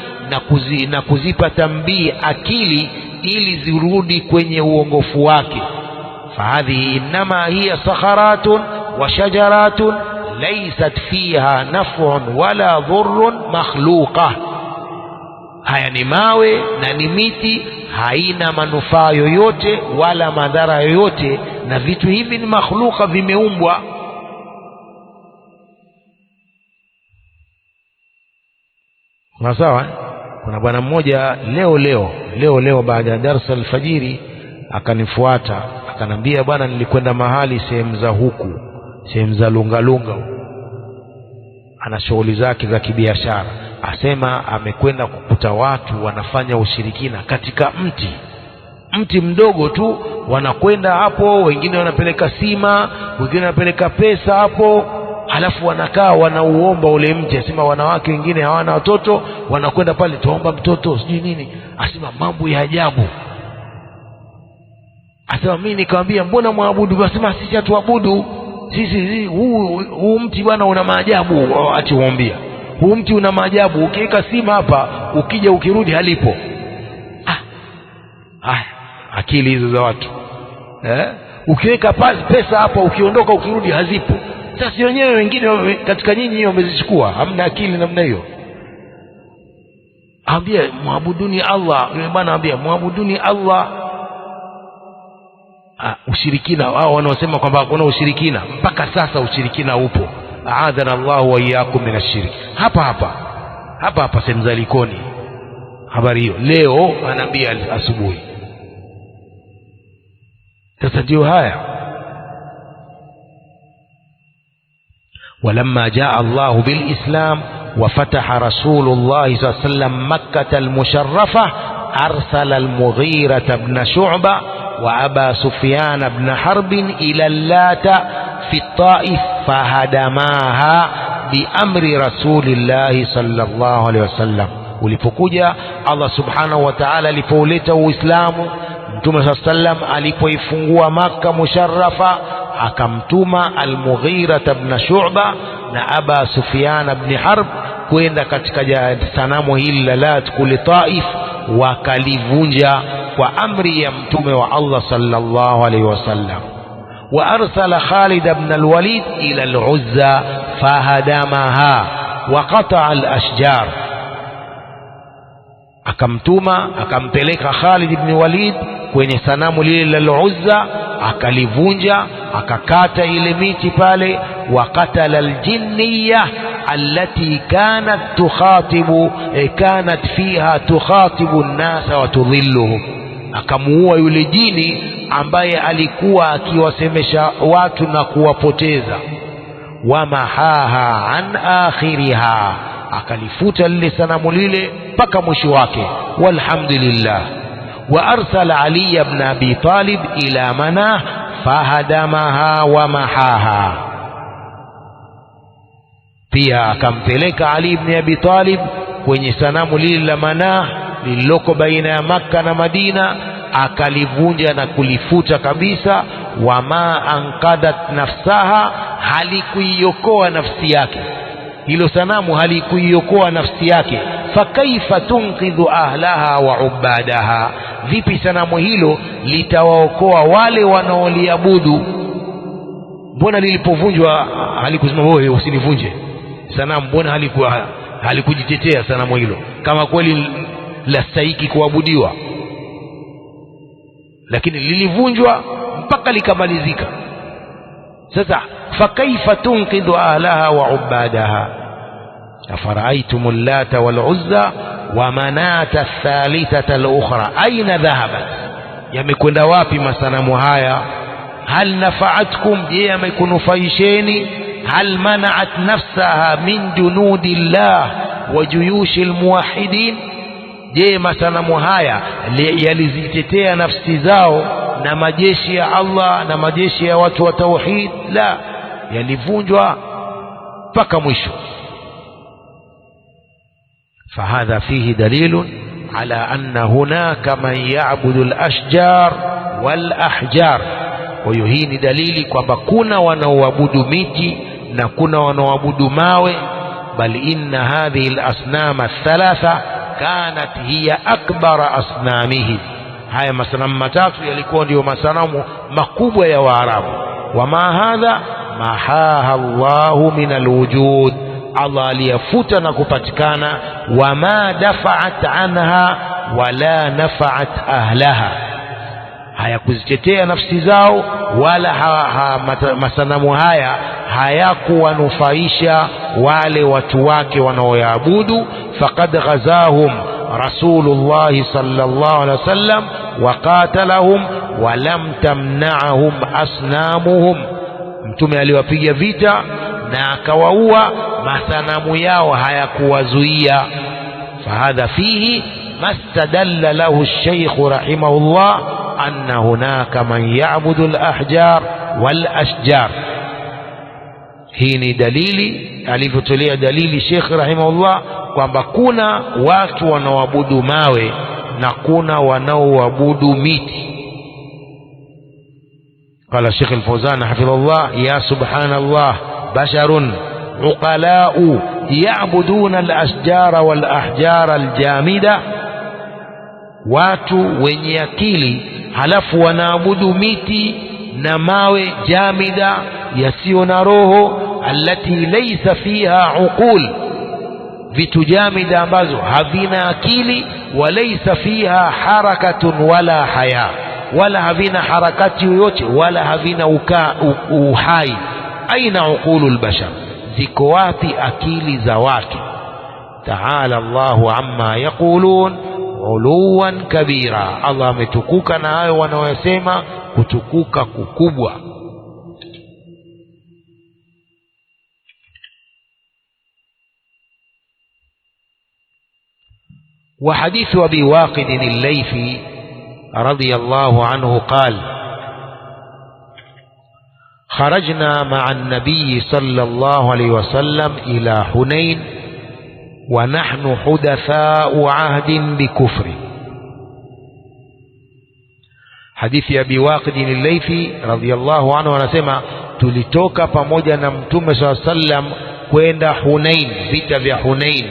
na kuzipa tambii akili ili zirudi kwenye uongofu wake fahadhi inma hiya sakharatun wa shajaratun laysat fiha naf'un wala dhurrun makhluqah haya ni mawe na ni miti haina manufaa yoyote wala madhara yoyote na vitu hivi ni makhluqa vimeumbwa sawa kuna bwana mmoja leo baada ya darasa alfajiri akanifuata akanambia bwana nilikwenda mahali sehemu za huku sehemu za lungalunga ana shughuli zake za kibiashara asema amekwenda kukuta watu wanafanya ushirikina katika mti mdogo tu wanakwenda hapo wengine wanapeleka sima wengine wanapeleka pesa hapo halafu wanakaa wanauomba ule mti asema wanawake wengine hawana watoto wanakwenda pale tuomba mtoto sijui nini asema mambo ya ajabu asema mimi nikamwambia mbona muabudu asema sisi hatuabudu sisi huu mti bwana una maajabu ati uombia huu mti una maajabu ukiweka sima hapa ukija ukirudi halipo akili hizo za watu ukiweka pesa hapa ukiondoka ukirudi hazipo sasa wenyewe wengine katika nyinyi wamezichukua hamna akili namna hiyo ambia muabuduni Allah yule bwana ambia muabuduni Allah ushirikina wao wanaosema kwamba kuna ushirikina mpaka sasa ushirikina upo aadhana Allah wa iyyakum min ash-shirk hapa sehemu za Likoni habari hiyo leo anaambia asubuhi sasa ndio haya ولما جاء الله بالإسلام وفتح رسول الله صلى الله عليه وسلم مكة المشرفة أرسل المغيرة بن شعبة وأبا سفيان بن حرب إلى اللات في الطائف فهدماها بأمر رسول الله صلى الله عليه وسلم ulipokuja Allah subhanahu wa ta'ala alipouleta Uislamu Mtume صلى الله عليه وسلم alipoifungua Makka musharrafa akamtuma Al-Mughira ibn Shu'ba na Aba Sufyan ibn Harb kwenda katika sanamu hili la Lat kule Taif wakalivunja kwa amri ya mtume wa Allah sallallahu alayhi wasallam wa arsala Khalid ibn al-Walid ila al-Uzza fahadamaha wa qata'a al-ashjar akampeleka Khalid ibn Walid kwenye sanamu lile la Uzza akalivunja akakata ile miti pale waqatala aljinniya allati kanat fiha tukhatibu an-nasa wa tudhilluhum akamuua yule jini ambaye alikuwa akiwasemesha watu na kuwapoteza wamahaha an akhiriha akalifuta lile sanamu lile mpaka mwisho wake walhamdulillah وأرسل علي بن أبي طالب إلى مناه فهدمها ومحاها. pia akampeleka Ali ibn Abi Talib kwenye sanamu lile la Manah lililoko baina ya Makka na Madina, akalivunja na kulifuta kabisa. Wama anqadat nafsaha, halikuiokoa nafsi yake. Hilo sanamu halikuiokoa nafsi yake. Fakaifa tunqidhu ahlaha wa ubadaha, vipi sanamu hilo litawaokoa wale wanaoliabudu? Mbona lilipovunjwa halikusema wewe usinivunje sanamu? Mbona halikujitetea sanamu hilo kama kweli lastahiki kuabudiwa? Lakini lilivunjwa mpaka likamalizika. Sasa fakaifa tunqidhu ahlaha wa ubadaha, afara'aytum allata wal uzza wa manata athalithata al-ukhra aina dhahabat, yamekwenda wapi masanamu haya? hal nafa'atkum, je yamekunufaisheni? hal mana'at nafsaha min junudillah wa juyushil muwahhidin, je masanamu haya yalizitetea nafsi zao na majeshi ya Allah na majeshi ya watu wa tauhid? La, yalivunjwa mpaka mwisho. فهذا فيه دليل على أن هناك من يعبد الأشجار والأحجار. ويهين دليل kwamba kuna wanaoabudu miti na kuna wanaoabudu mawe. بل إن هذه الأصنام الثلاثة كانت هي أكبر أصنامهم. haya masanamu matatu yalikuwa ndio masanamu makubwa ya Waarabu. Wama hadha mahaha Allahu min alwujud, Allah aliyafuta na kupatikana. Wama dafa'at anha wala nafa'at ahlaha, hayakuzitetea nafsi zao wala masanamu haya hayakuwanufaisha wale watu wake wanaoyaabudu. Faqad ghazahum Rasulullah sallallahu alaihi wasallam wa qatalahum wa lam tamna'ahum asnamuhum, mtume aliwapiga vita na akawaua, masanamu yao hayakuwazuia. Fahadha fihi mastadalla lahu ash-shaykh rahimahullah anna hunaka man ya'budu al-ahjar wal-ashjar. Hii ni dalili alivyotolea dalili Sheikh rahimahullah kwamba kuna watu wanaoabudu mawe na kuna wanaoabudu miti. قال الشيخ الفوزان حفظه الله: يا سبحان الله، بشر عقلاء يعبدون الأشجار والأحجار الجامدة، watu wenye akili halafu wanaabudu miti na mawe jamida, yasiyo na roho. Allati laysa fiha uqul, vitu jamida ambazo havina akili. Walaysa fiha harakatun wala haya, wala havina harakati yoyote wala havina uhai. Aina uqulul bashar, ziko wapi akili za watu? Ta'ala Allahu amma yaqulun uluwan kabira, Allah ametukuka na hayo wanaosema kutukuka kukubwa. وحديث أبي واقد الليثي رضي الله عنه قال: خرجنا مع النبي صلى الله عليه وسلم إلى حنين ونحن حدثاء عهد بكفر. حديث أبي واقد الليثي رضي الله عنه anasema tulitoka pamoja na Mtume صلى الله عليه وسلم kwenda Hunain, vita vya Hunain,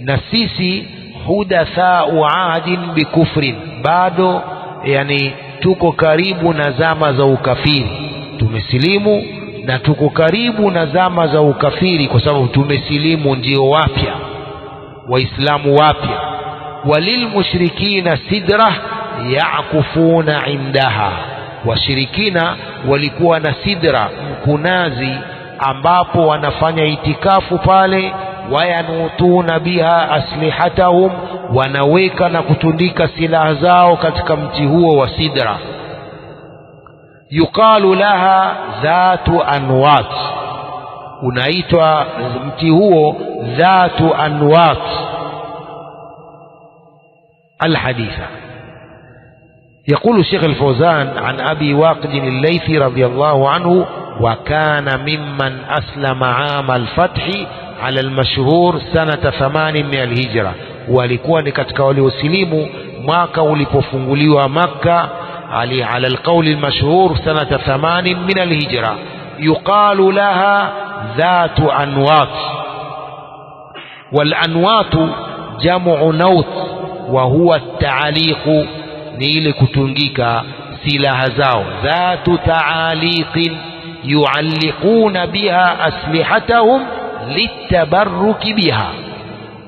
na sisi hudathau ahdin bikufrin, bado yani tuko karibu na zama za ukafiri. Tumesilimu na tuko karibu na zama za ukafiri, kwa sababu tumesilimu ndio wapya, waislamu wapya. Walilmushrikina sidra yakufuna indaha, washirikina walikuwa na sidra, mkunazi, ambapo wanafanya itikafu pale. Wayanutuna biha aslihatahum, wanaweka na kutundika silaha zao katika mti huo wa sidra. Yuqalu laha dhatu anwat, unaitwa mti huo dhatu anwat. Alhaditha, يقول الشيخ الفوزان عن أبي واقد الليثي رضي الله عنه: وكان ممن أسلم عام الفتح على المشهور سنة 8 من الهجرة. walikuwa ni katika waliosilimu mwaka ulipofunguliwa Makka, على القول المشهور سنة 8 من الهجرة. يقال لها ذات أنواط، والأنواط جمع نوط وهو التعليق، نيل كتنجيك سلاح زاو، ذات تعاليق يعلقون بها أسلحتهم للتبرك بها.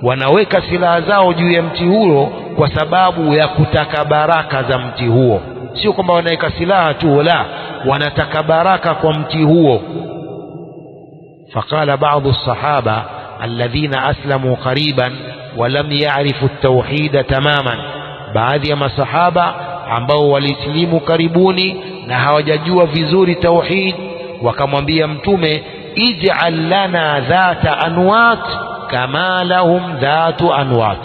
wanaweka silaha zao juu ya mti huo kwa sababu ya kutaka baraka za mti huo, sio kwamba wanaweka silaha tu, la, wanataka baraka kwa mti huo. فقال بعض الصحابة الذين أسلموا قريبا ولم يعرفوا التوحيد تماما، baadhi ya masahaba ambao walisilimu karibuni na hawajajua vizuri tauhid, wakamwambia Mtume: ij'al lana dhata anwat kama lahum dhatu anwat,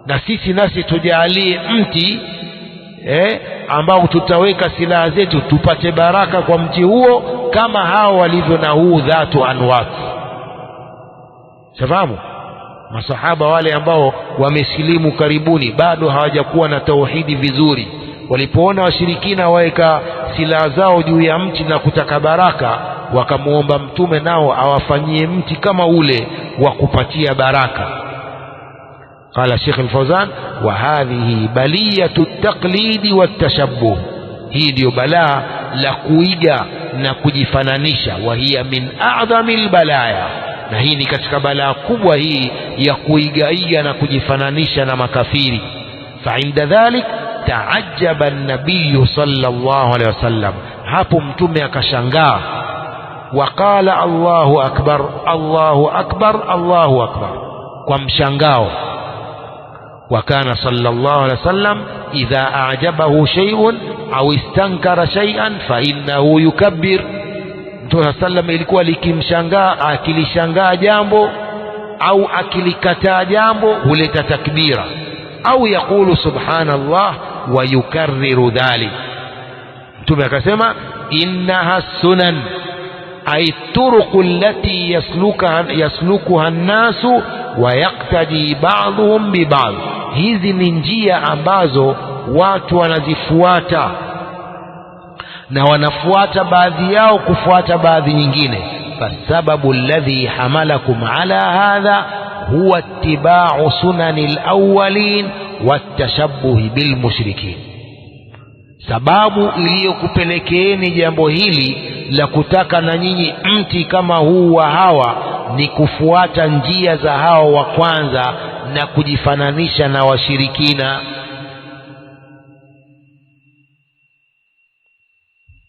na sisi nasi tujalie mti ambao tutaweka silaha zetu tupate baraka kwa mti huo kama hao walivyo na huu dhatu anwat. Safahamu masahaba wale ambao wamesilimu karibuni bado hawajakuwa na tauhidi vizuri, walipoona washirikina waweka silaha zao juu ya mti na kutaka baraka, wakamuomba Mtume nao awafanyie mti kama ule wa kupatia baraka. قال الشيخ الفوزان: وهذه بلية التقليد والتشبه، hii ndio balaa la kuiga na kujifananisha. وهي من أعظم البلايا، na hii ni katika balaa kubwa hii ya kuigaiga na kujifananisha na makafiri. فعند ذلك تعجب النبي صلى الله عليه وسلم، hapo Mtume akashangaa. وقال الله أكبر الله أكبر الله أكبر، kwa mshangao. وكان صلى الله عليه وسلم إذا أعجبه شيء أو استنكر شيئا فإنه يكبر. Mtume sallam ilikuwa likimshangaa, akilishangaa jambo au akilikataa jambo huleta takbira, au yakulu subhanallah wa yukarriru dhalik. Mtume akasema: innaha sunan ay turuqu allati yaslukuha an-nasu wa yaqtadi ba'dhum bi ba'd, hizi ni njia ambazo watu wanazifuata na wanafuata baadhi yao kufuata baadhi nyingine. fasababu alladhi hamalakum ala hadha huwa ittiba'u sunanil awwalin watashabbuhi bil mushrikin, sababu iliyokupelekeeni jambo hili la kutaka na nyinyi mti kama huu wa hawa ni kufuata njia za hawa wa kwanza na kujifananisha na washirikina.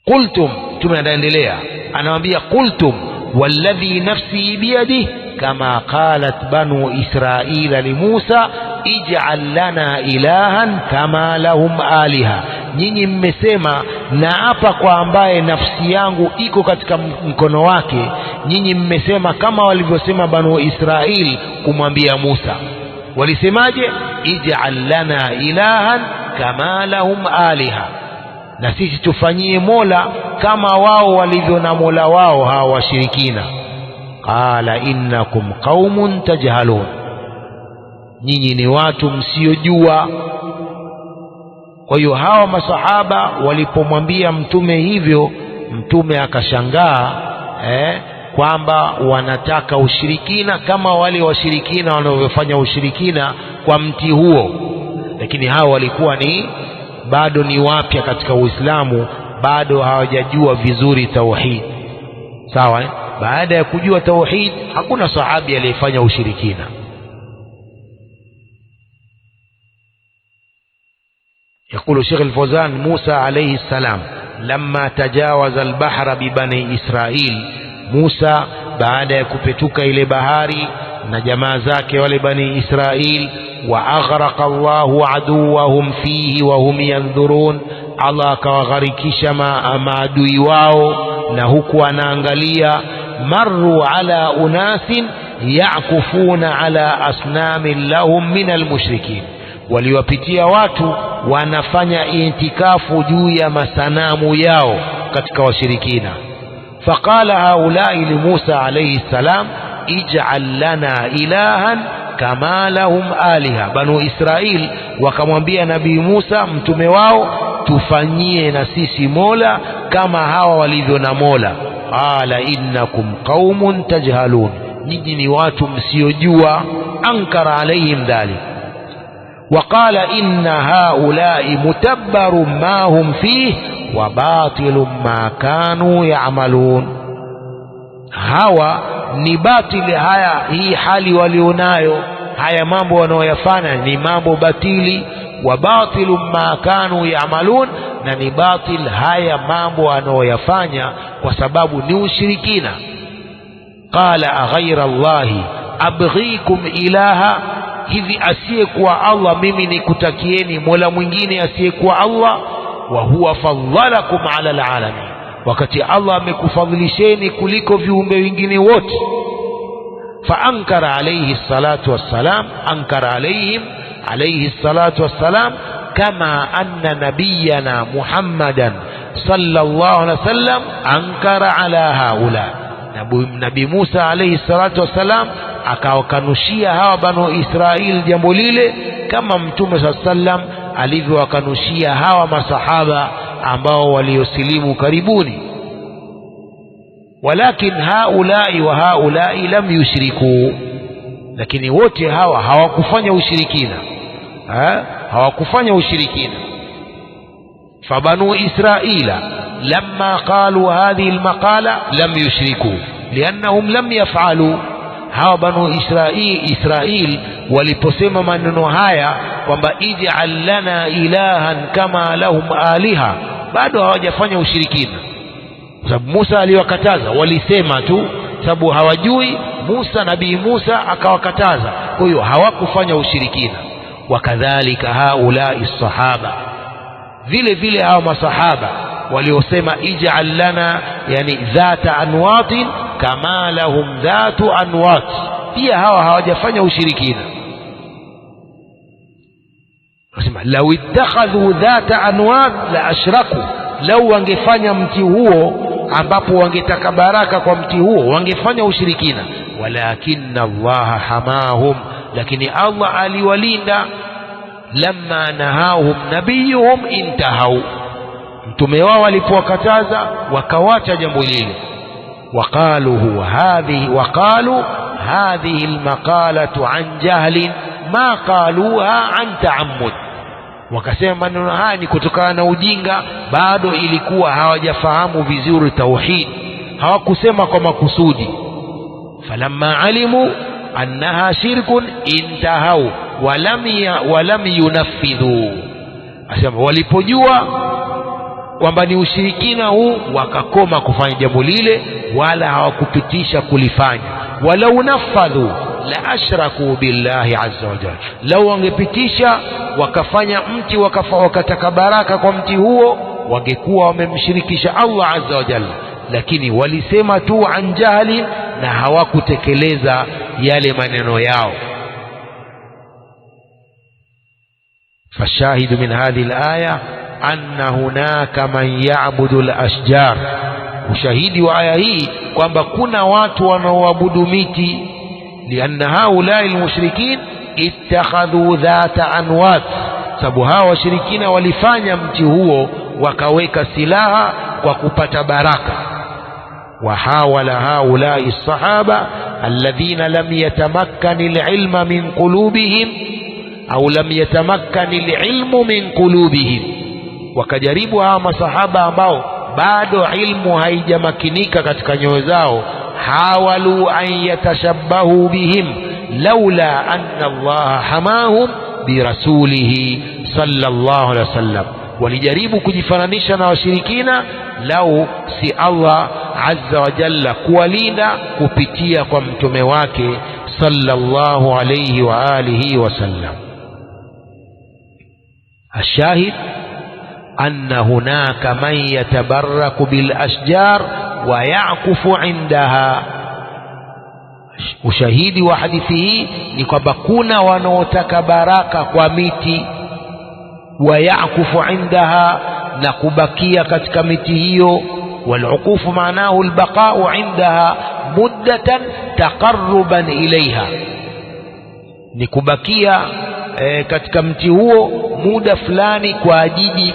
Qultum, tunaendelea, anamwambia qultum walladhi nafsi biyadihi kama qalat banu israila li Musa ij'al lana ilahan kama lahum aliha, nyinyi mmesema, na hapa kwa ambaye nafsi yangu iko katika mkono wake, nyinyi mmesema kama walivyosema banu Israil kumwambia Musa. Walisemaje? ij'al lana ilahan kama lahum aliha, na sisi tufanyie mola kama wao walivyo na mola wao hawa washirikina. Qala innakum qaumun tajhalun, nyinyi ni watu msiojua. Kwa hiyo hawa masahaba walipomwambia Mtume hivyo, Mtume akashangaa kwamba wanataka ushirikina kama wale washirikina wanavyofanya ushirikina kwa mti huo, lakini hao walikuwa bado ni wapya katika Uislamu, bado hawajajua vizuri tauhid. Sawa, baada ya kujua tauhid hakuna sahabi aliyefanya ushirikina. يقول الشيخ الفوزان: موسى عليه السلام لما تجاوز البحر ببني إسرائيل، موسى بعد يكبتك إلى بحاري نجما زاك ولبني إسرائيل، وأغرق الله عدوهم فيه وهم ينظرون، الله كغرقش ما عدوي واو نهك ونانغليا، مروا على أناس يعكفون على أصنام لهم من المشركين، waliwapitia watu wanafanya itikafu juu ya masanamu yao katika washirikina. Faqala haulai li Musa alayhi salam ij'al lana ilahan kama lahum aliha. Banu Israil wakamwambia Nabii Musa mtume wao, tufanyie na sisi mola kama hawa walivyo na mola. Qala innakum qaumun tajhalun, nyinyi ni watu msiojua. Ankara alayhim dhalik وقال إن هؤلاء متبر ما هم فيه وباطل ما كانوا يعملون. hawa ni batili, haya hii hali walionayo, haya mambo wanaoyafanya ni mambo batili. Wa batilu ma kanu ya'malun, na ni batil haya mambo wanaoyafanya kwa sababu ni ushirikina. Qala aghaira Allahi abghikum ilaha, hivi asiyekuwa Allah mimi nikutakieni mola mwingine asiyekuwa Allah? Wa huwa faddalakum ala alalamin, wakati Allah amekufadhilisheni kuliko viumbe wengine wote. Fa ankara alayhi salatu wassalam, ankara alayhim alayhi salatu wassalam kama anna nabiyana Muhammadan sallallahu alaihi wasallam ankara ala haula. Nabii Musa alayhi salatu wassalam akawakanushia hawa Banu Israil jambo lile kama Mtume sallam alivyowakanushia hawa masahaba ambao waliosilimu karibuni. Walakin haulai wa haulai lam yushriku, lakini wote hawa hawakufanya ushirikina, hawakufanya ushirikina. Fabanu Israila lamma qalu hadhihi almaqala lam yushriku liannahum lam yaf'alu. hawa Banu Israil waliposema maneno haya kwamba ij'al lana ilahan kama lahum aliha, bado hawajafanya ushirikina, kwa sababu Musa aliwakataza. Walisema tu sababu hawajui. Nabii Musa akawakataza, kwa hiyo hawakufanya ushirikina. Wakadhalika haulai sahaba, vile vile hawa masahaba waliosema ij'al lana, yani dhata anwatin kama lahum dhatu anwat, pia hawa hawajafanya ushirikina. Wasema law ittakhadhu dhata anwat la ashraku, lau wangefanya mti huo ambapo wangetaka baraka kwa mti huo wangefanya ushirikina. Walakinna Allah hamahum, lakini Allah aliwalinda. Lamma nahahum nabiyuhum intahau, mtume wao alipowakataza wakawacha jambo lile. وقالوا هذه المقالة عن جهل ما قالوها عن تعمد, wakasema maneno haya ni kutokana na ujinga, bado ilikuwa hawajafahamu vizuri tauhid, hawakusema kwa makusudi. Falamma alimu annaha shirkun intahau walam yunaffidhu, asema walipojua kwamba ni ushirikina huu wakakoma kufanya jambo lile, wala hawakupitisha kulifanya. Walau nafadhu la ashraku billahi azza wa jalla, lau wangepitisha wakafanya mti wakataka baraka kwa mti huo wangekuwa wamemshirikisha Allah azza wa jalla, lakini walisema tu an jahli na hawakutekeleza yale maneno yao. Fashahidu min hadhihi al-aya anna hunaka man ya'budu al-ashjar, ushahidi wa aya hii kwamba kuna watu wanaoabudu miti. Lianna haulai al-mushrikin ittakhadhu dhata anwat, sababu hawa washirikina walifanya mti huo wakaweka silaha kwa kupata baraka. Wa hawala haulai as-sahaba alladhina lam yatamakkani al-ilma min qulubihim au lam yatamakkani al-ilmu min qulubihim, wakajaribu hawa masahaba ambao bado ilmu haijamakinika katika nyoyo zao. Hawalu an yatashabbahu bihim laula anna Allah hamahum birasulihi sallallahu alaihi wasallam, walijaribu kujifananisha na washirikina lau si Allah azza wa jalla kuwalinda kupitia kwa mtume wake sallallahu alayhi wa alihi wasallam. الشاهد أن هناك من يتبرك بالأشجار ويعكف عندها. ushahidi wa hadithi hii ni kwamba kuna wanaotaka baraka kwa miti, wayakufu indaha, na kubakia katika miti hiyo. Walukufu maanahu albaqau indaha muddatan taqarruban ilaiha, ni kubakia katika mti huo muda fulani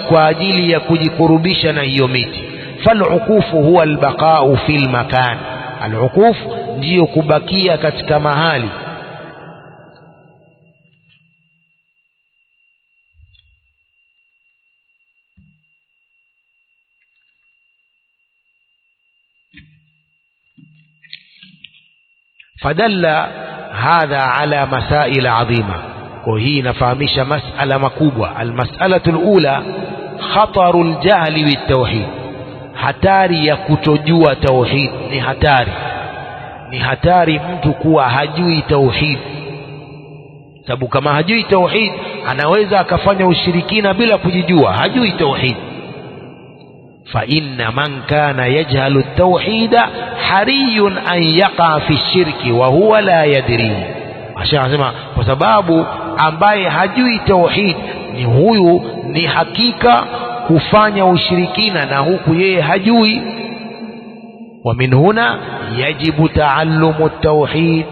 kwa ajili ya kujikurubisha na hiyo miti. Falukufu huwa albaqau fil makan, alukufu ndiyo kubakia katika mahali. Fadalla hadha ala masail adhima, kwa hii inafahamisha masala makubwa. Almas'alatu alula khataru aljahli bitawhid, hatari ya kutojua tauhid. Ni hatari mtu kuwa hajui tauhid, sababu kama hajui tauhid anaweza akafanya ushirikina bila kujijua, hajui tauhid. Fa inna man kana yajhalu at-tauhida hariyun an yaqa fi shirki wa huwa la yadri. Anasema kwa sababu ambaye hajui tauhid ni huyu, ni hakika kufanya ushirikina na huku yeye hajui. Wa min huna yajibu taallumu at-tauhid,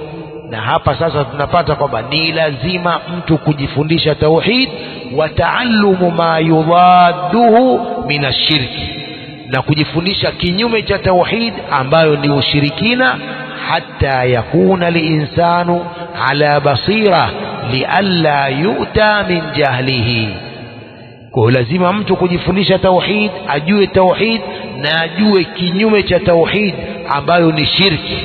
na hapa sasa tunapata kwamba ni lazima mtu kujifundisha tauhid, wa taallumu ma yudadduhu min ash-shirki, na kujifundisha kinyume cha tauhid ambayo ni ushirikina, hatta yakuna linsanu ala basira lialla yu'ta min jahlihi. Kwa lazima mtu kujifundisha tauhid, ajue tauhid na ajue kinyume cha tauhid ambayo ni shirki,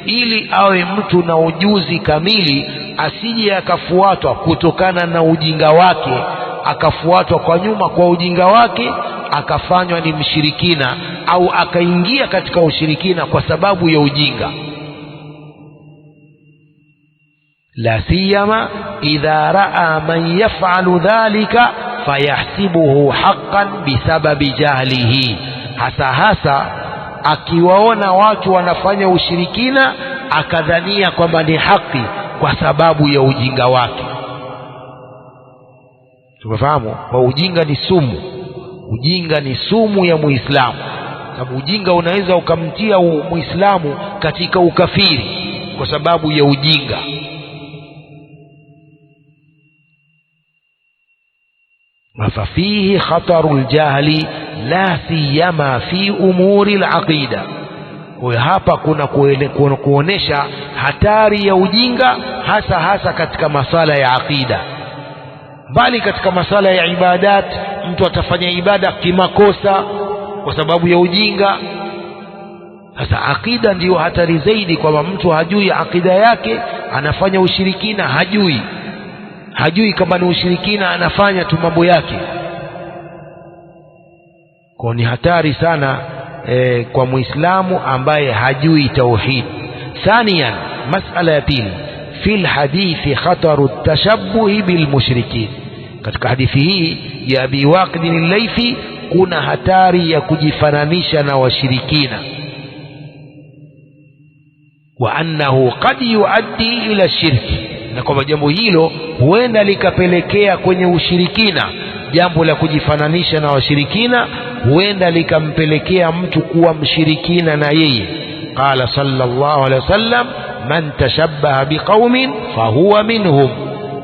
ili awe mtu na ujuzi kamili, asije akafuatwa kutokana na ujinga wake, akafuatwa kwa nyuma kwa ujinga wake, akafanywa ni mshirikina au akaingia katika ushirikina kwa sababu ya ujinga. La siyama idha raa man yaf'alu dhalika fayahsibuhu haqqan bisababi jahlihi, hasa akiwaona watu wanafanya ushirikina akadhania kwamba ni haki kwa sababu ya ujinga wake. Tumefahamu kwa ujinga ni sumu. Ujinga ni sumu ya Muislamu, sababu ujinga unaweza ukamtia Muislamu katika ukafiri kwa sababu ya ujinga. Fafihi khataru ljahli la siyama fi umuri alaqida. Kwa hapa kuna kuonesha hatari ya ujinga, hasa katika masala ya aqida, bali katika masala ya ibadat. Mtu atafanya ibada kimakosa kwa sababu ya ujinga. Sasa aqida ndiyo hatari zaidi, kwamba mtu hajui aqida yake, anafanya ushirikina, hajui kama ni ushirikina, anafanya tu mambo yake. Kwa ni hatari sana kwa Muislamu ambaye hajui tauhid. Thaniyan, masala ya pili, fil hadithi khataru tashabbuhi bil mushrikin. Katika hadithi hii ya Abi Waqid al-Laythi kuna hatari ya kujifananisha na washirikina, wa annahu qad yuaddi ila shirki, na kwamba jambo hilo huenda likapelekea kwenye ushirikina. Jambo la kujifananisha na washirikina huenda likampelekea mtu kuwa mshirikina na yeye. Qala sallallahu alaihi wasallam, man tashabbaha biqaumin fahuwa minhum,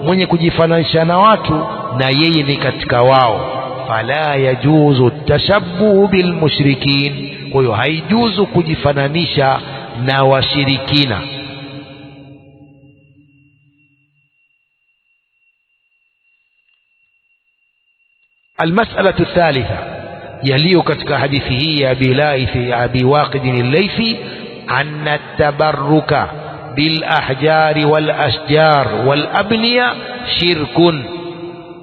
mwenye kujifananisha na watu na yeye ni katika wao. Fala yajuzu tashabbuhu bilmushrikin, kwa hiyo haijuzu kujifananisha na washirikina. Almas'alatu thalitha, yaliyo katika hadithi hii ya Abi Waqid al-Laythi, anna at-tabarruka bil ahjari wal ashjar wal abniya shirkun,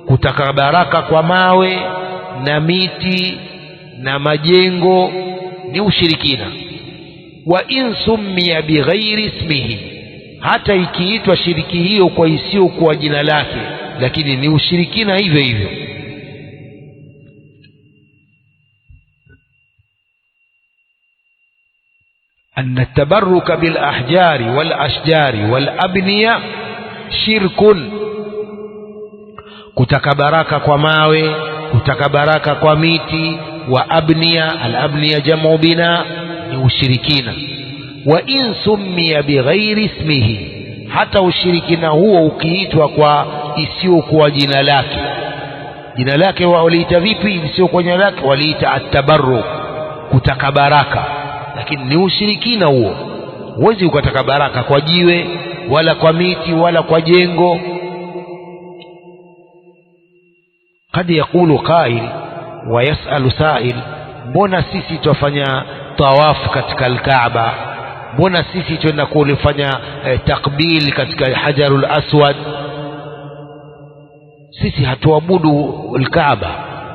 kutaka baraka kwa mawe na miti na majengo ni ushirikina. Wa in summiya bighairi ismihi, hata ikiitwa shiriki hiyo kwa isiyo kwa jina lake, lakini ni ushirikina hivyo hivyo. anna at-tabarruka bil ahjari wal ashjari wal abniya shirkun, kutaka baraka kwa mawe, kutaka baraka kwa miti, wa abniya, al abniya jamu bina, ni ushirikina. Wa in summiya bighairi ismihi, hata ushirikina huo ukiitwa kwa isiyokuwa jina lake. Jina lake waliita vipi? Isiyokuwa jina lake waliita at-tabarruk, kutaka baraka, lakini ni ushirikina huo. Huwezi ukataka baraka kwa jiwe wala kwa miti wala kwa jengo. Kad yakulu qail wa yasalu sa'il, mbona sisi twafanya tawafu katika al-Kaaba? Mbona sisi twenda kulifanya takbil katika Hajarul Aswad? Sisi hatuabudu al-Kaaba,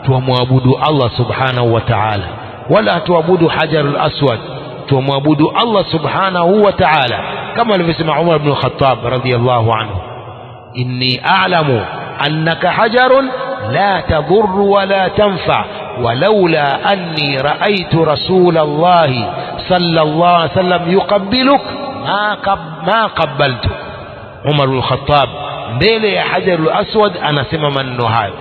tuamwabudu Allah subhanahu wa ta'ala, wala hatuabudu Hajarul Aswad, tuamwabudu Allah subhanahu wa ta'ala, kama alivyosema Umar ibn Khattab radiyallahu anhu, inni a'lamu annaka hajarun la tadur wa la tanfa walaula anni ra'aytu rasulallahi sallallahu alayhi wasallam yuqabbiluk ma qabbaltuk. Umar ibn Khattab mbele ya Hajarul Aswad anasema maneno hayo,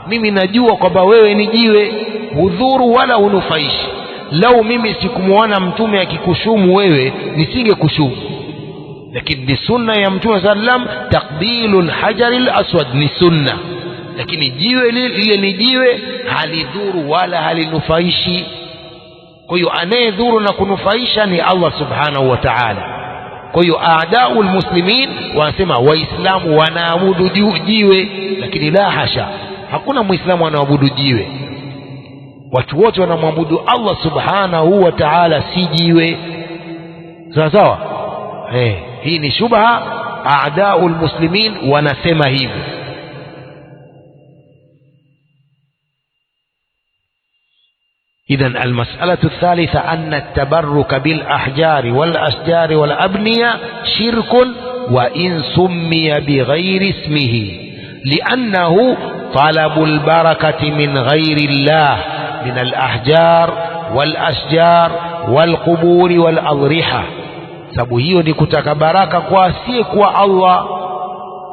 mimi najua kwamba wewe ni jiwe, hudhuru wala hunufaishi. Lau mimi sikumuona mtume akikushumu wewe nisingekushumu, lakini ni sunna ya mtume sallam takbilul hajaril aswad, ni sunna. Lakini jiwe lile ni jiwe, halidhuru wala halinufaishi. Kwa hiyo anayedhuru na kunufaisha ni Allah subhanahu wa ta'ala. Kwa hiyo aadaul muslimin wanasema waislamu wanaabudu jiwe, lakini la hasha, hakuna muislamu anaabudu jiwe. Watu wote wanamwabudu Allah subhanahu wa ta'ala, si jiwe. Sawa sawa. Hii ni shubha, aadaul muslimin wanasema hivyo. إذن المسألة الثالثة أن التبرك بالأحجار والأشجار والأبنية شرك وإن سمي بغير اسمه، لأنه طلب البركة من غير الله من الأحجار والأشجار والقبور والأضرحة. sababu hiyo ni kutaka baraka kwa asiye kwa Allah,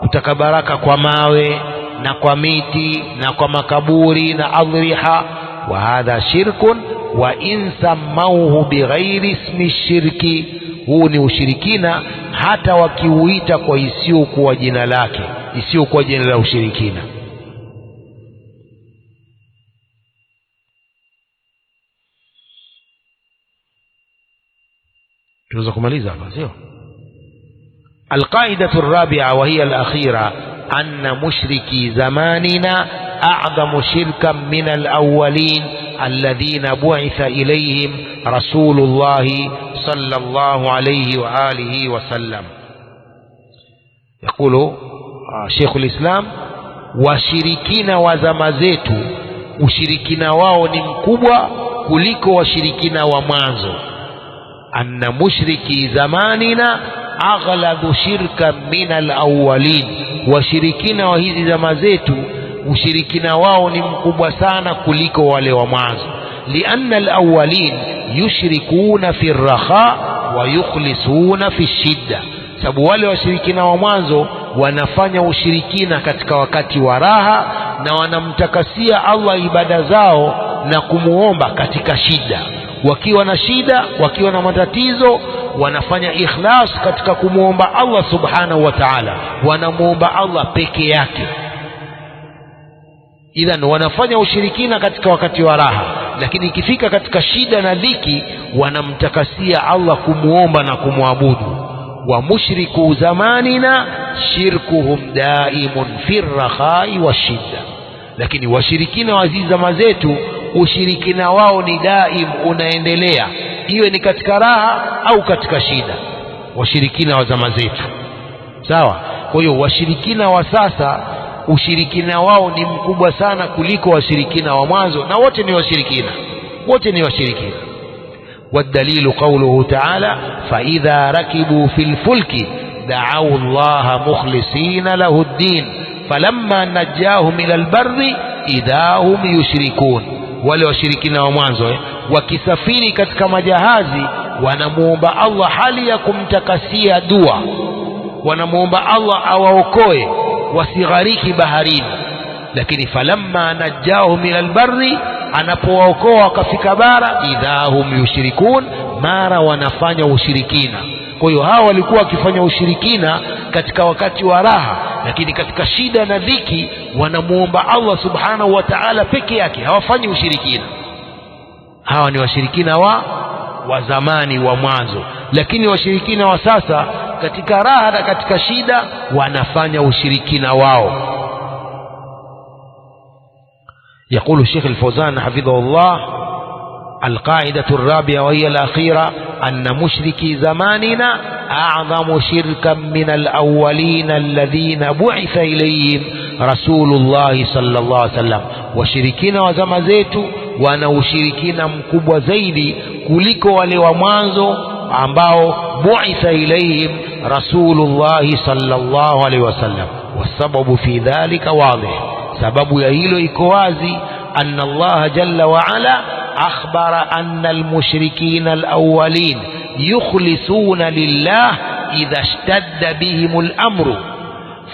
kutaka baraka kwa mawe na kwa miti na kwa makaburi na adhriha. Wa hadha shirkun wa in sammauhu bighairi ismi shirki, huu ni ushirikina hata wakiuita kwa isiyokuwa jina lake, isiyokuwa jina la ushirikina. tunaweza kumaliza hapa, sio? Alqaidatu arrabi'a wa hiya alakhira anna mushriki zamanina a'zamu shirkan min alawwalin alladhina bu'itha ilayhim rasulullah sallallahu alayhi wa alihi wa sallam. يقول شيخ الإسلام washirikina wa zama zetu ushirikina wao ni mkubwa kuliko washirikina wa mwanzo. Anna mushriki zamanina aghladu shirkan min alawwalin, washirikina wa hizi zama zetu ushirikina wao ni mkubwa sana kuliko wale wa mwanzo. Lianna alawwalin yushrikuna fi raha wa yukhlisuna fi shidda, sababu wale washirikina wa mwanzo wanafanya ushirikina katika wakati wa raha na wanamtakasia Allah ibada zao na kumuomba katika shida. Wakiwa na shida, wakiwa na matatizo, wanafanya ikhlas katika kumuomba Allah subhanahu wa ta'ala, wanamuomba Allah peke yake. Idhan wanafanya ushirikina katika wakati wa raha, lakini ikifika katika shida na dhiki wanamtakasia Allah kumuomba na kumwabudu. Wa mushriku zamanina shirkuhum daimun fi rakhai wa shidda, lakini washirikina wa zama zetu ushirikina wao ni daim, unaendelea, iwe ni katika raha au katika shida. Washirikina wa zama zetu, sawa? Kwa hiyo washirikina wa sasa ushirikina wao ni mkubwa sana kuliko washirikina wa mwanzo, na wote ni washirikina, wote ni washirikina. والدليل قوله تعالى فإذا ركبوا في الفلك دعوا الله مخلصين له الدين فلما نجاهم إلى البر إذا هم يشركون. wale washirikina wa mwanzo wakisafiri katika majahazi wanamuomba Allah hali ya kumtakasia dua, wanamuomba Allah awaokoe wasighariki baharini. Lakini falamma najahum min albarri, anapowaokoa wakafika bara, idhahum yushrikun, mara wanafanya ushirikina. Kwa hiyo hawa walikuwa wakifanya ushirikina katika wakati wa raha, lakini katika shida na dhiki wanamuomba Allah subhanahu wa ta'ala peke yake, hawafanyi ushirikina. Hawa ni washirikina wa zamani wa mwanzo. Lakini washirikina wa sasa katika raha na katika shida wanafanya ushirikina wao. يقول الشيخ الفوزان حفظه الله: القاعدة الرابعة وهي الأخيرة أن مشركي زماننا أعظم شركا من الأولين الذين بعث إليهم رسول الله صلى الله عليه وسلم. وشركين وزما zetu wana ushirikina mkubwa zaidi kuliko wale wa mwanzo ambao bu'itha ilayhim rasulullah sallallahu alayhi wasallam. Wasababu fi dhalika wadih, sababu ya hilo iko wazi. Anna Allah jalla wa ala akhbara anna almushrikina alawwalin yukhlisuna lillah idha ishtadda bihim al-amru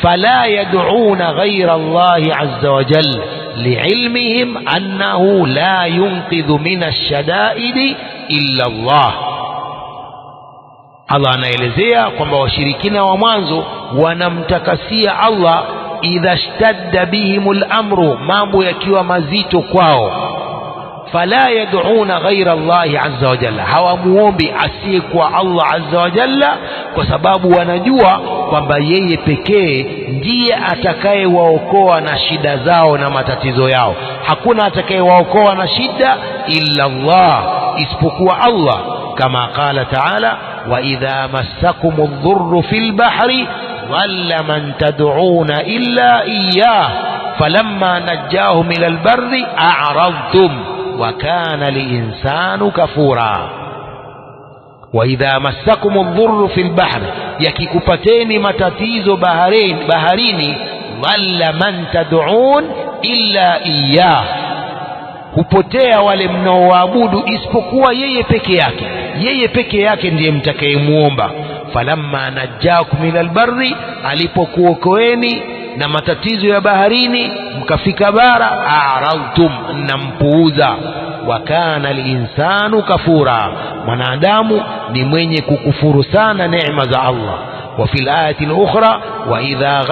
fala yad'una ghayra Allah azza wa jalla li'ilmihim annahu la yunqidhu min ash-shada'id illa Allah. Allah anaelezea kwamba washirikina wa mwanzo wanamtakasia Allah idha ishtadda bihimul amru, mambo yakiwa mazito kwao, fala yad'una ghaira Allahi azza wa jalla, hawamuombi asiyekuwa Allah azza wa jalla, kwa sababu wanajua kwamba yeye pekee ndiye atakayewaokoa na shida zao na matatizo yao. Hakuna atakayewaokoa na shida illa Allah, isipokuwa Allah. Kama qala ta'ala: wa idha massakumudh dhurru fil bahri dhalla man tad'una illa iyyah falamma najjahum ila albarri a'radtum wa kana linsanu kafura. Wa idha massakumudh dhurru fil bahri, yakikupateni matatizo baharini, dhalla man tad'un illa iyyah, hupotea wale mnaoabudu isipokuwa yeye peke yake. Yeye peke yake ndiye mtakayemuomba. Falamma najjakum minal barri, alipokuokoeni na matatizo ya baharini mkafika bara, a'radtum, nampuuza. Wa kana al-insanu kafura, mwanadamu ni mwenye kukufuru sana neema za Allah. Wa fil ayati al-ukhra: wa idha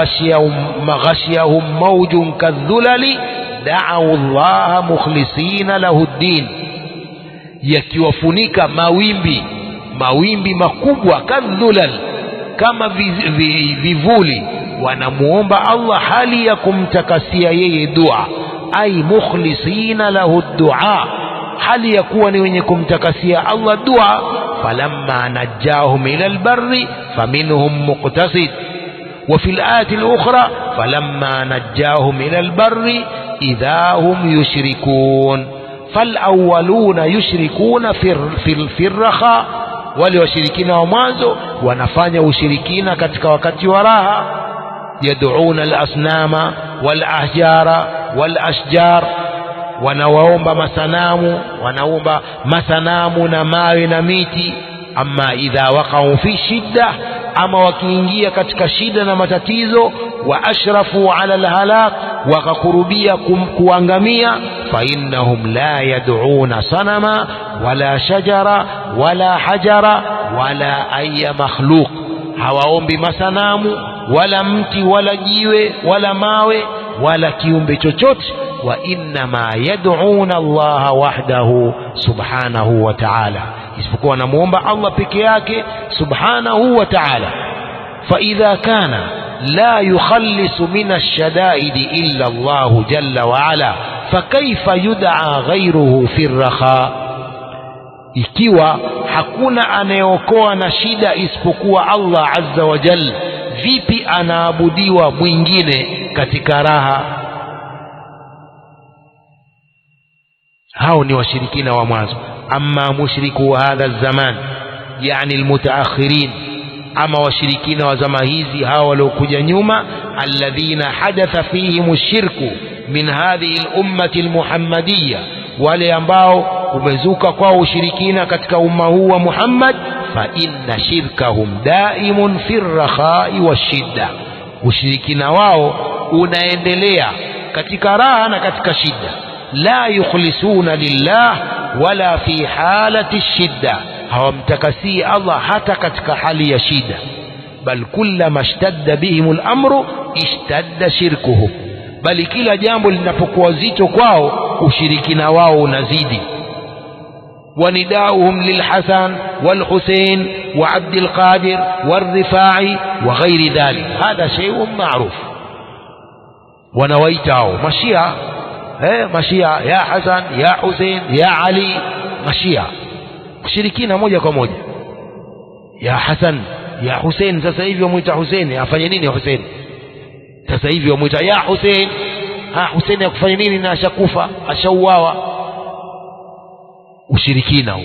ghashiyahum mawjun kadhulali da'u Allah mukhlisina lahu ad-din, yakiwafunika mawimbi makubwa, kadhulal, kama vivuli, wanamuomba Allah hali ya kumtakasia yeye dua, ay mukhlisina lahu ad-du'a, hali ya kuwa ni wenye kumtakasia Allah dua. Falamma najjahum ila al-barri faminhum muqtasid. wa fil ayati al-ukhra: falamma najjahum ila al-barri idha hum yushrikun. فالأولون يشركون في الرخاء، wale washirikina wa mwanzo wanafanya ushirikina katika wakati wa raha. Yad'una al-asnama wal-ahjara wal-ashjar, wanawaomba masanamu na mawe na miti. Amma idha waqa'u fi shidda, ama wakiingia katika shida na matatizo, wa ashrafu ala al-halak, wakakurubia kuangamia, fa innahum la yad'una sanama wala shajara wala hajara wala ayya makhluq, hawaombi masanamu wala mti wala jiwe wala mawe wala kiumbe chochote. Wa innama yad'una Allah wahdahu subhanahu wa ta'ala, isipokuwa namuomba Allah peke yake subhanahu wa ta'ala. Fa idha kana la yukhallisu min ash-shada'id illa Allah jalla wa ala, fakaifa yud'a ghayruhu fi ar-rakha, ikiwa hakuna anayeokoa na shida isipokuwa Allah azza wa jalla, vipi anaabudiwa mwingine katika raha? Hao ni washirikina wa mwanzo. Amma mushriku hadha zaman, yani almutaakhirin, ama washirikina wa zama hizi, hao waliokuja nyuma, alladhina hadatha fihim ash-shirku min hadhihi al-ummati al-muhammadiyya, wale ambao umezuka kwao ushirikina katika umma huu wa Muhammad, fa inna shirkahum daimun fi rakhai washidda, ushirikina wao unaendelea katika raha na katika shida. La yukhlisuna lillah wala fi halati shidda, hawamtakasi Allah hata katika hali ya shida. Bal kullama ishtadda bihim al-amru ishtadda shirkuhum, bali kila jambo linapokuwa zito kwao ushirikina wao unazidi. ونداؤهم للحسن والحسين وعبد القادر والرفاعي وغير ذلك هذا شيء معروف. ونويتاه مشيئة مشيئة يا حسن يا حسين يا علي مشيئة مشركين موجة كموجة. يا حسن يا حسين sasa hivi wamuita Hussein, afanye nini Hussein? Sasa hivi wamuita ya Hussein, Hussein akufanya nini na ashakufa ashauawa? ushirikina huu.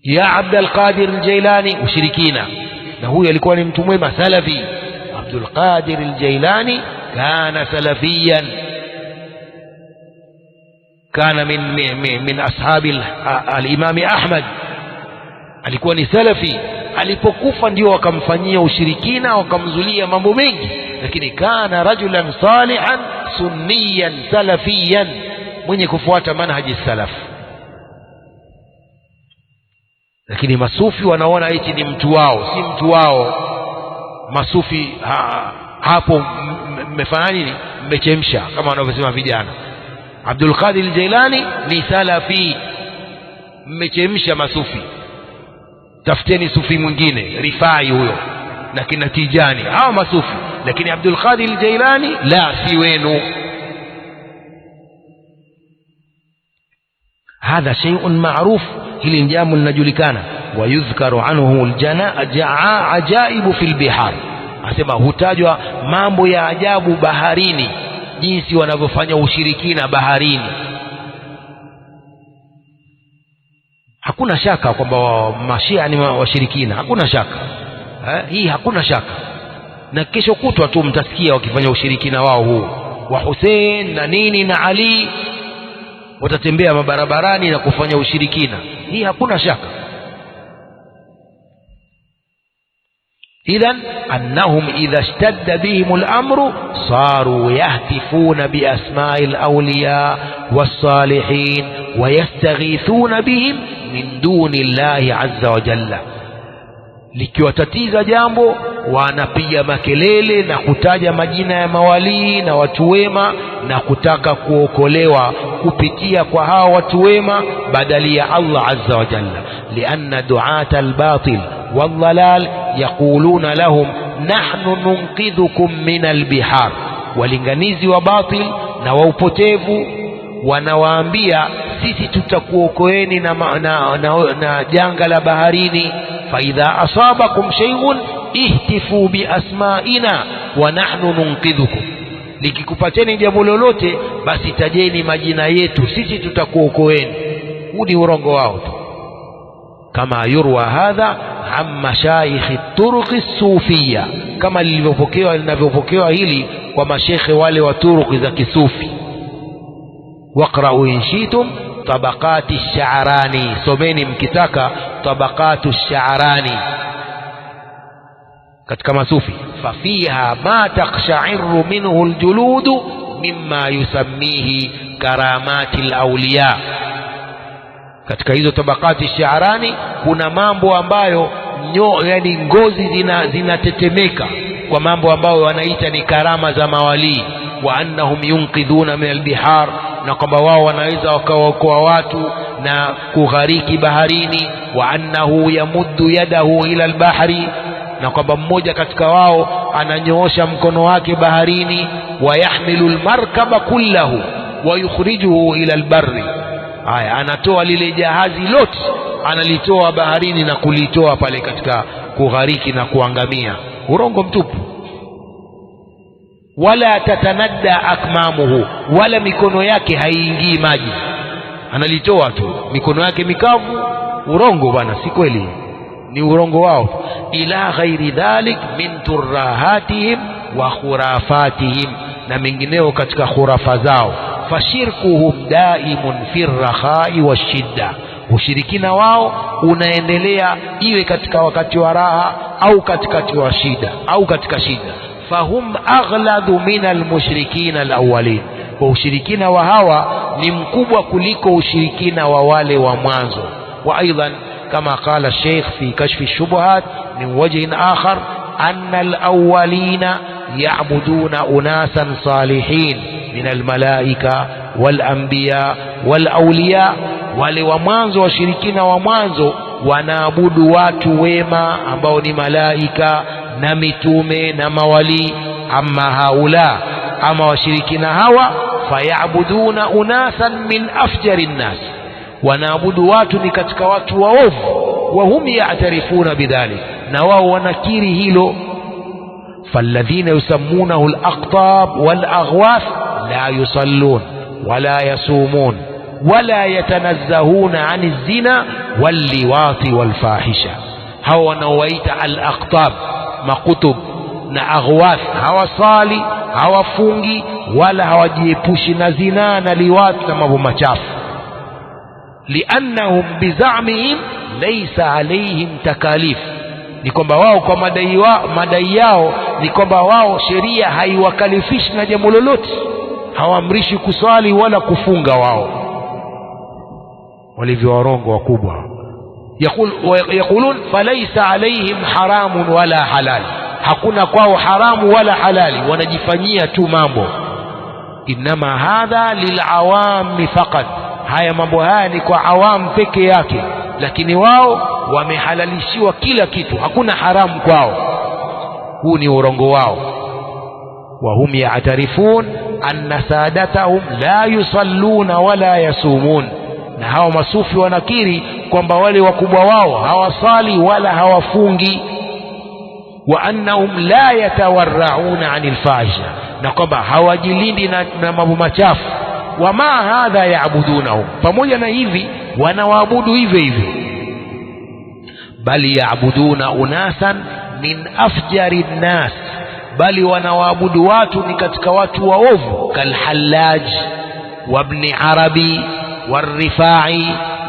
Ya Abdul Qadir al-Jailani ushirikina, na huyu alikuwa ni mtu mwema salafi. Abdul Qadir al-Jailani kana salafiyan, kana min ashabi al-Imam Ahmad, alikuwa ni salafi. Alipokufa ndio wakamfanyia ushirikina, wakamzulia mambo mengi, lakini kana rajulan salihan sunniyan salafiyan, mwenye kufuata manhaji salaf. Lakini masufi wanaona eti ni mtu wao, si mtu wao. Masufi hapo mmefanya nini? Mmechemsha, kama wanavyosema vijana. Abdul Qadir al-Jailani ni salafi, mmechemsha masufi. Tafuteni sufi mwingine, Rifai huyo na kina Tijani, hawa masufi. Lakini Abdul Qadir al-Jailani la, si wenu. هذا شيء معروف، hili ni jambo linajulikana. Wayudhkaru anhu ajaibu fil bihar, asema hutajwa mambo ya ajabu baharini, jinsi wanavyofanya ushirikina baharini. Hakuna shaka kwamba mashia ni washirikina, hakuna shaka hii, hakuna shaka. Na kesho kutwa tu mtasikia wakifanya ushirikina wao huu wa Hussein na nini na Ali, watatembea mabarabarani na kufanya ushirikina. Hii hakuna shaka. idhan annahum idha ishtadda bihim al-amru saru yahtifuna bi asma'i al-awliya was-salihin wa yastaghithuna bihim min duni Allahi azza wa jalla. Likiwatatiza jambo wanapiga makelele na kutaja majina ya mawalii na watu wema na kutaka kuokolewa kupitia kwa hawa watu wema badali ya Allah azza wa jalla. Lianna du'ata al-batil wal-dhalal yaquluna lahum nahnu nunqidhukum min al-bihar, walinganizi wa batil na wa upotevu wanawaambia sisi tutakuokoeni na janga la baharini. Faidha asabakum shay'un ihtifu bi asma'ina wa nahnu nunqidhukum, likikupateni jambo lolote basi tajeni majina yetu, sisi tutakuokoeni. Huu ni urongo wao tu. Kama yurwa hadha an mashaikh turuq as-sufiyya, kama linavyopokewa hili kwa mashekhe wale wa turuq za kisufi. Waqra'u in shi'tum tabaqati ash-Sha'rani, someni mkitaka tabaqatu ash-Sha'rani katika masufi. Fafiha ma taqsha'iru minhu al-juludu mimma yusammihi karamati al-awliya. Katika hizo tabaqati ash-Sha'rani kuna mambo ambayo yani ngozi zinatetemeka kwa mambo ambayo wanaita ni karama za mawalii. Wa annahum yunqidhuna min al-bihar, na kwamba wao wanaweza wakawaokoa watu na kughariki baharini. Wa annahu yamuddu yadahu ila al-bahri, na kwamba mmoja katika wao ananyoosha mkono wake baharini. Wa yahmilu al-markaba kullahu wa yukhrijuhu ila al-barri, haya anatoa lile jahazi lote analitoa baharini na kulitoa pale katika kughariki na kuangamia. Urongo mtupu. Wala tatanadda akmamuhu, wala mikono yake haiingii maji, analitoa tu mikono yake mikavu. Urongo bwana, si kweli, ni urongo wao. Ila ghairi dhalik min turahatihim wa khurafatihim, na mengineo katika khurafa zao. fashirkuhum daimun fi rakhai washidda, ushirikina wao unaendelea iwe katika wakati wa raha au katikati wa shida au katika shida. Fahum aghladu min almushrikina alawwalin, kwa ushirikina wa hawa ni mkubwa kuliko ushirikina wa wale wa mwanzo. Wa aidan kama qala Sheikh fi kashfi shubuhat min wajhin akhar anna alawwalina ya'buduna unasan salihin min almalaika walanbiya walawliya, wale wa mwanzo washirikina wa mwanzo wanaabudu watu wema ambao ni malaika na mitume na mawali. Amma haula, ama washirikina hawa, fayabuduna unasan min afjari nnas, wanaabudu watu ni katika watu waovu. Wa hum ya'tarifuna bidhalik, na wao wanakiri hilo. falladhina yusammunahu al-aqtab wal-aghwath la yusallun wala yasumun wala yatanazzahuna 'ani az-zina wal-liwati wal-fahisha. hawa wanaowaita al-aqtab, makutub na aghwath, hawasali, hawafungi, wala hawajiepushi na zina na liwat na mambo machafu. liannahum bizamihim laysa alayhim takalif, ni kwamba wao kwa madai yao ni kwamba wao sheria haiwakalifishi na jambo lolote, hawaamrishi kuswali wala kufunga. wao walivyo warongo wakubwa. yaqulun falaysa alayhim haramun wala halal, hakuna kwao haramu wala halali, wanajifanyia tu mambo. Innama hadha lilawami faqat, haya mambo haya ni kwa awam peke yake, lakini wao wamehalalishiwa kila kitu, hakuna haramu kwao. huu ni urongo wao. wa hum ya'tarifun anna sadatahum la yusalluna wala yasumun, na hawa masufi wanakiri kwamba wale wakubwa wao hawasali wala hawafungi. wa annahum la yatawarrauna 'anil fahisha, na kwamba hawajilindi na mambo machafu. wa ma hadha ya'budunahum, pamoja na hivi wanawaabudu hivyo hivyo. bali ya'buduna unasan min afjari nnas, bali wanawaabudu watu ni katika watu waovu. kalhallaj wa ibn arabi والرفاعي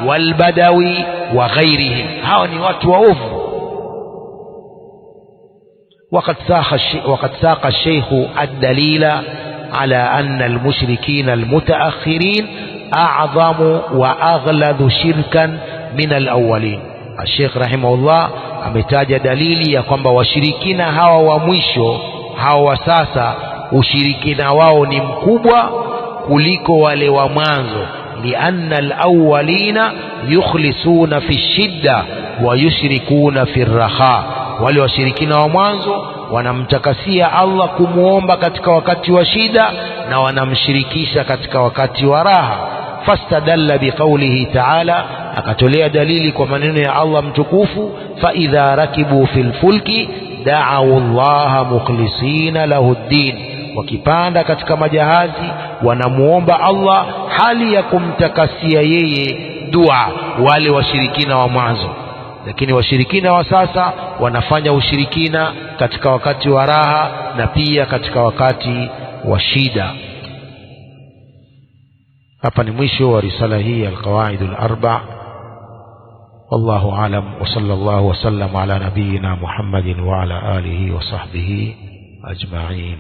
والبدوي وغيرهم، hawa ni watu waovu. وقد ساق الشيخ الدليل على أن المشركين المتأخرين أعظم وأغلظ شركا من الأولين. الشيخ رحمه الله ametaja dalili ya kwamba washirikina hawa wa mwisho, hawa wa sasa, ushirikina wao ni mkubwa kuliko wale wa mwanzo. lianna alawwalina yukhlisuna fi shidda wa yushrikuna fi raha, wale washirikina wa mwanzo wanamtakasia Allah kumuomba katika wakati wa shida na wanamshirikisha katika wakati wa raha. fastadalla biqaulihi ta'ala, akatolea dalili kwa maneno ya Allah mtukufu, fa idha rakibu fil fulki da'u Allah mukhlisina lahu ad-din, wakipanda katika majahazi wanamuomba Allah hali ya kumtakasia yeye dua, wale washirikina wa mwanzo. Lakini washirikina wa sasa wanafanya ushirikina katika wakati wa raha na pia katika wakati wa shida. hapa ni mwisho wa risala hii ya Alqawaidul Arba'. wallahu alam, wa sallallahu wa sallam ala nabiyyina Muhammadin wa ala alihi wa sahbihi ajma'in.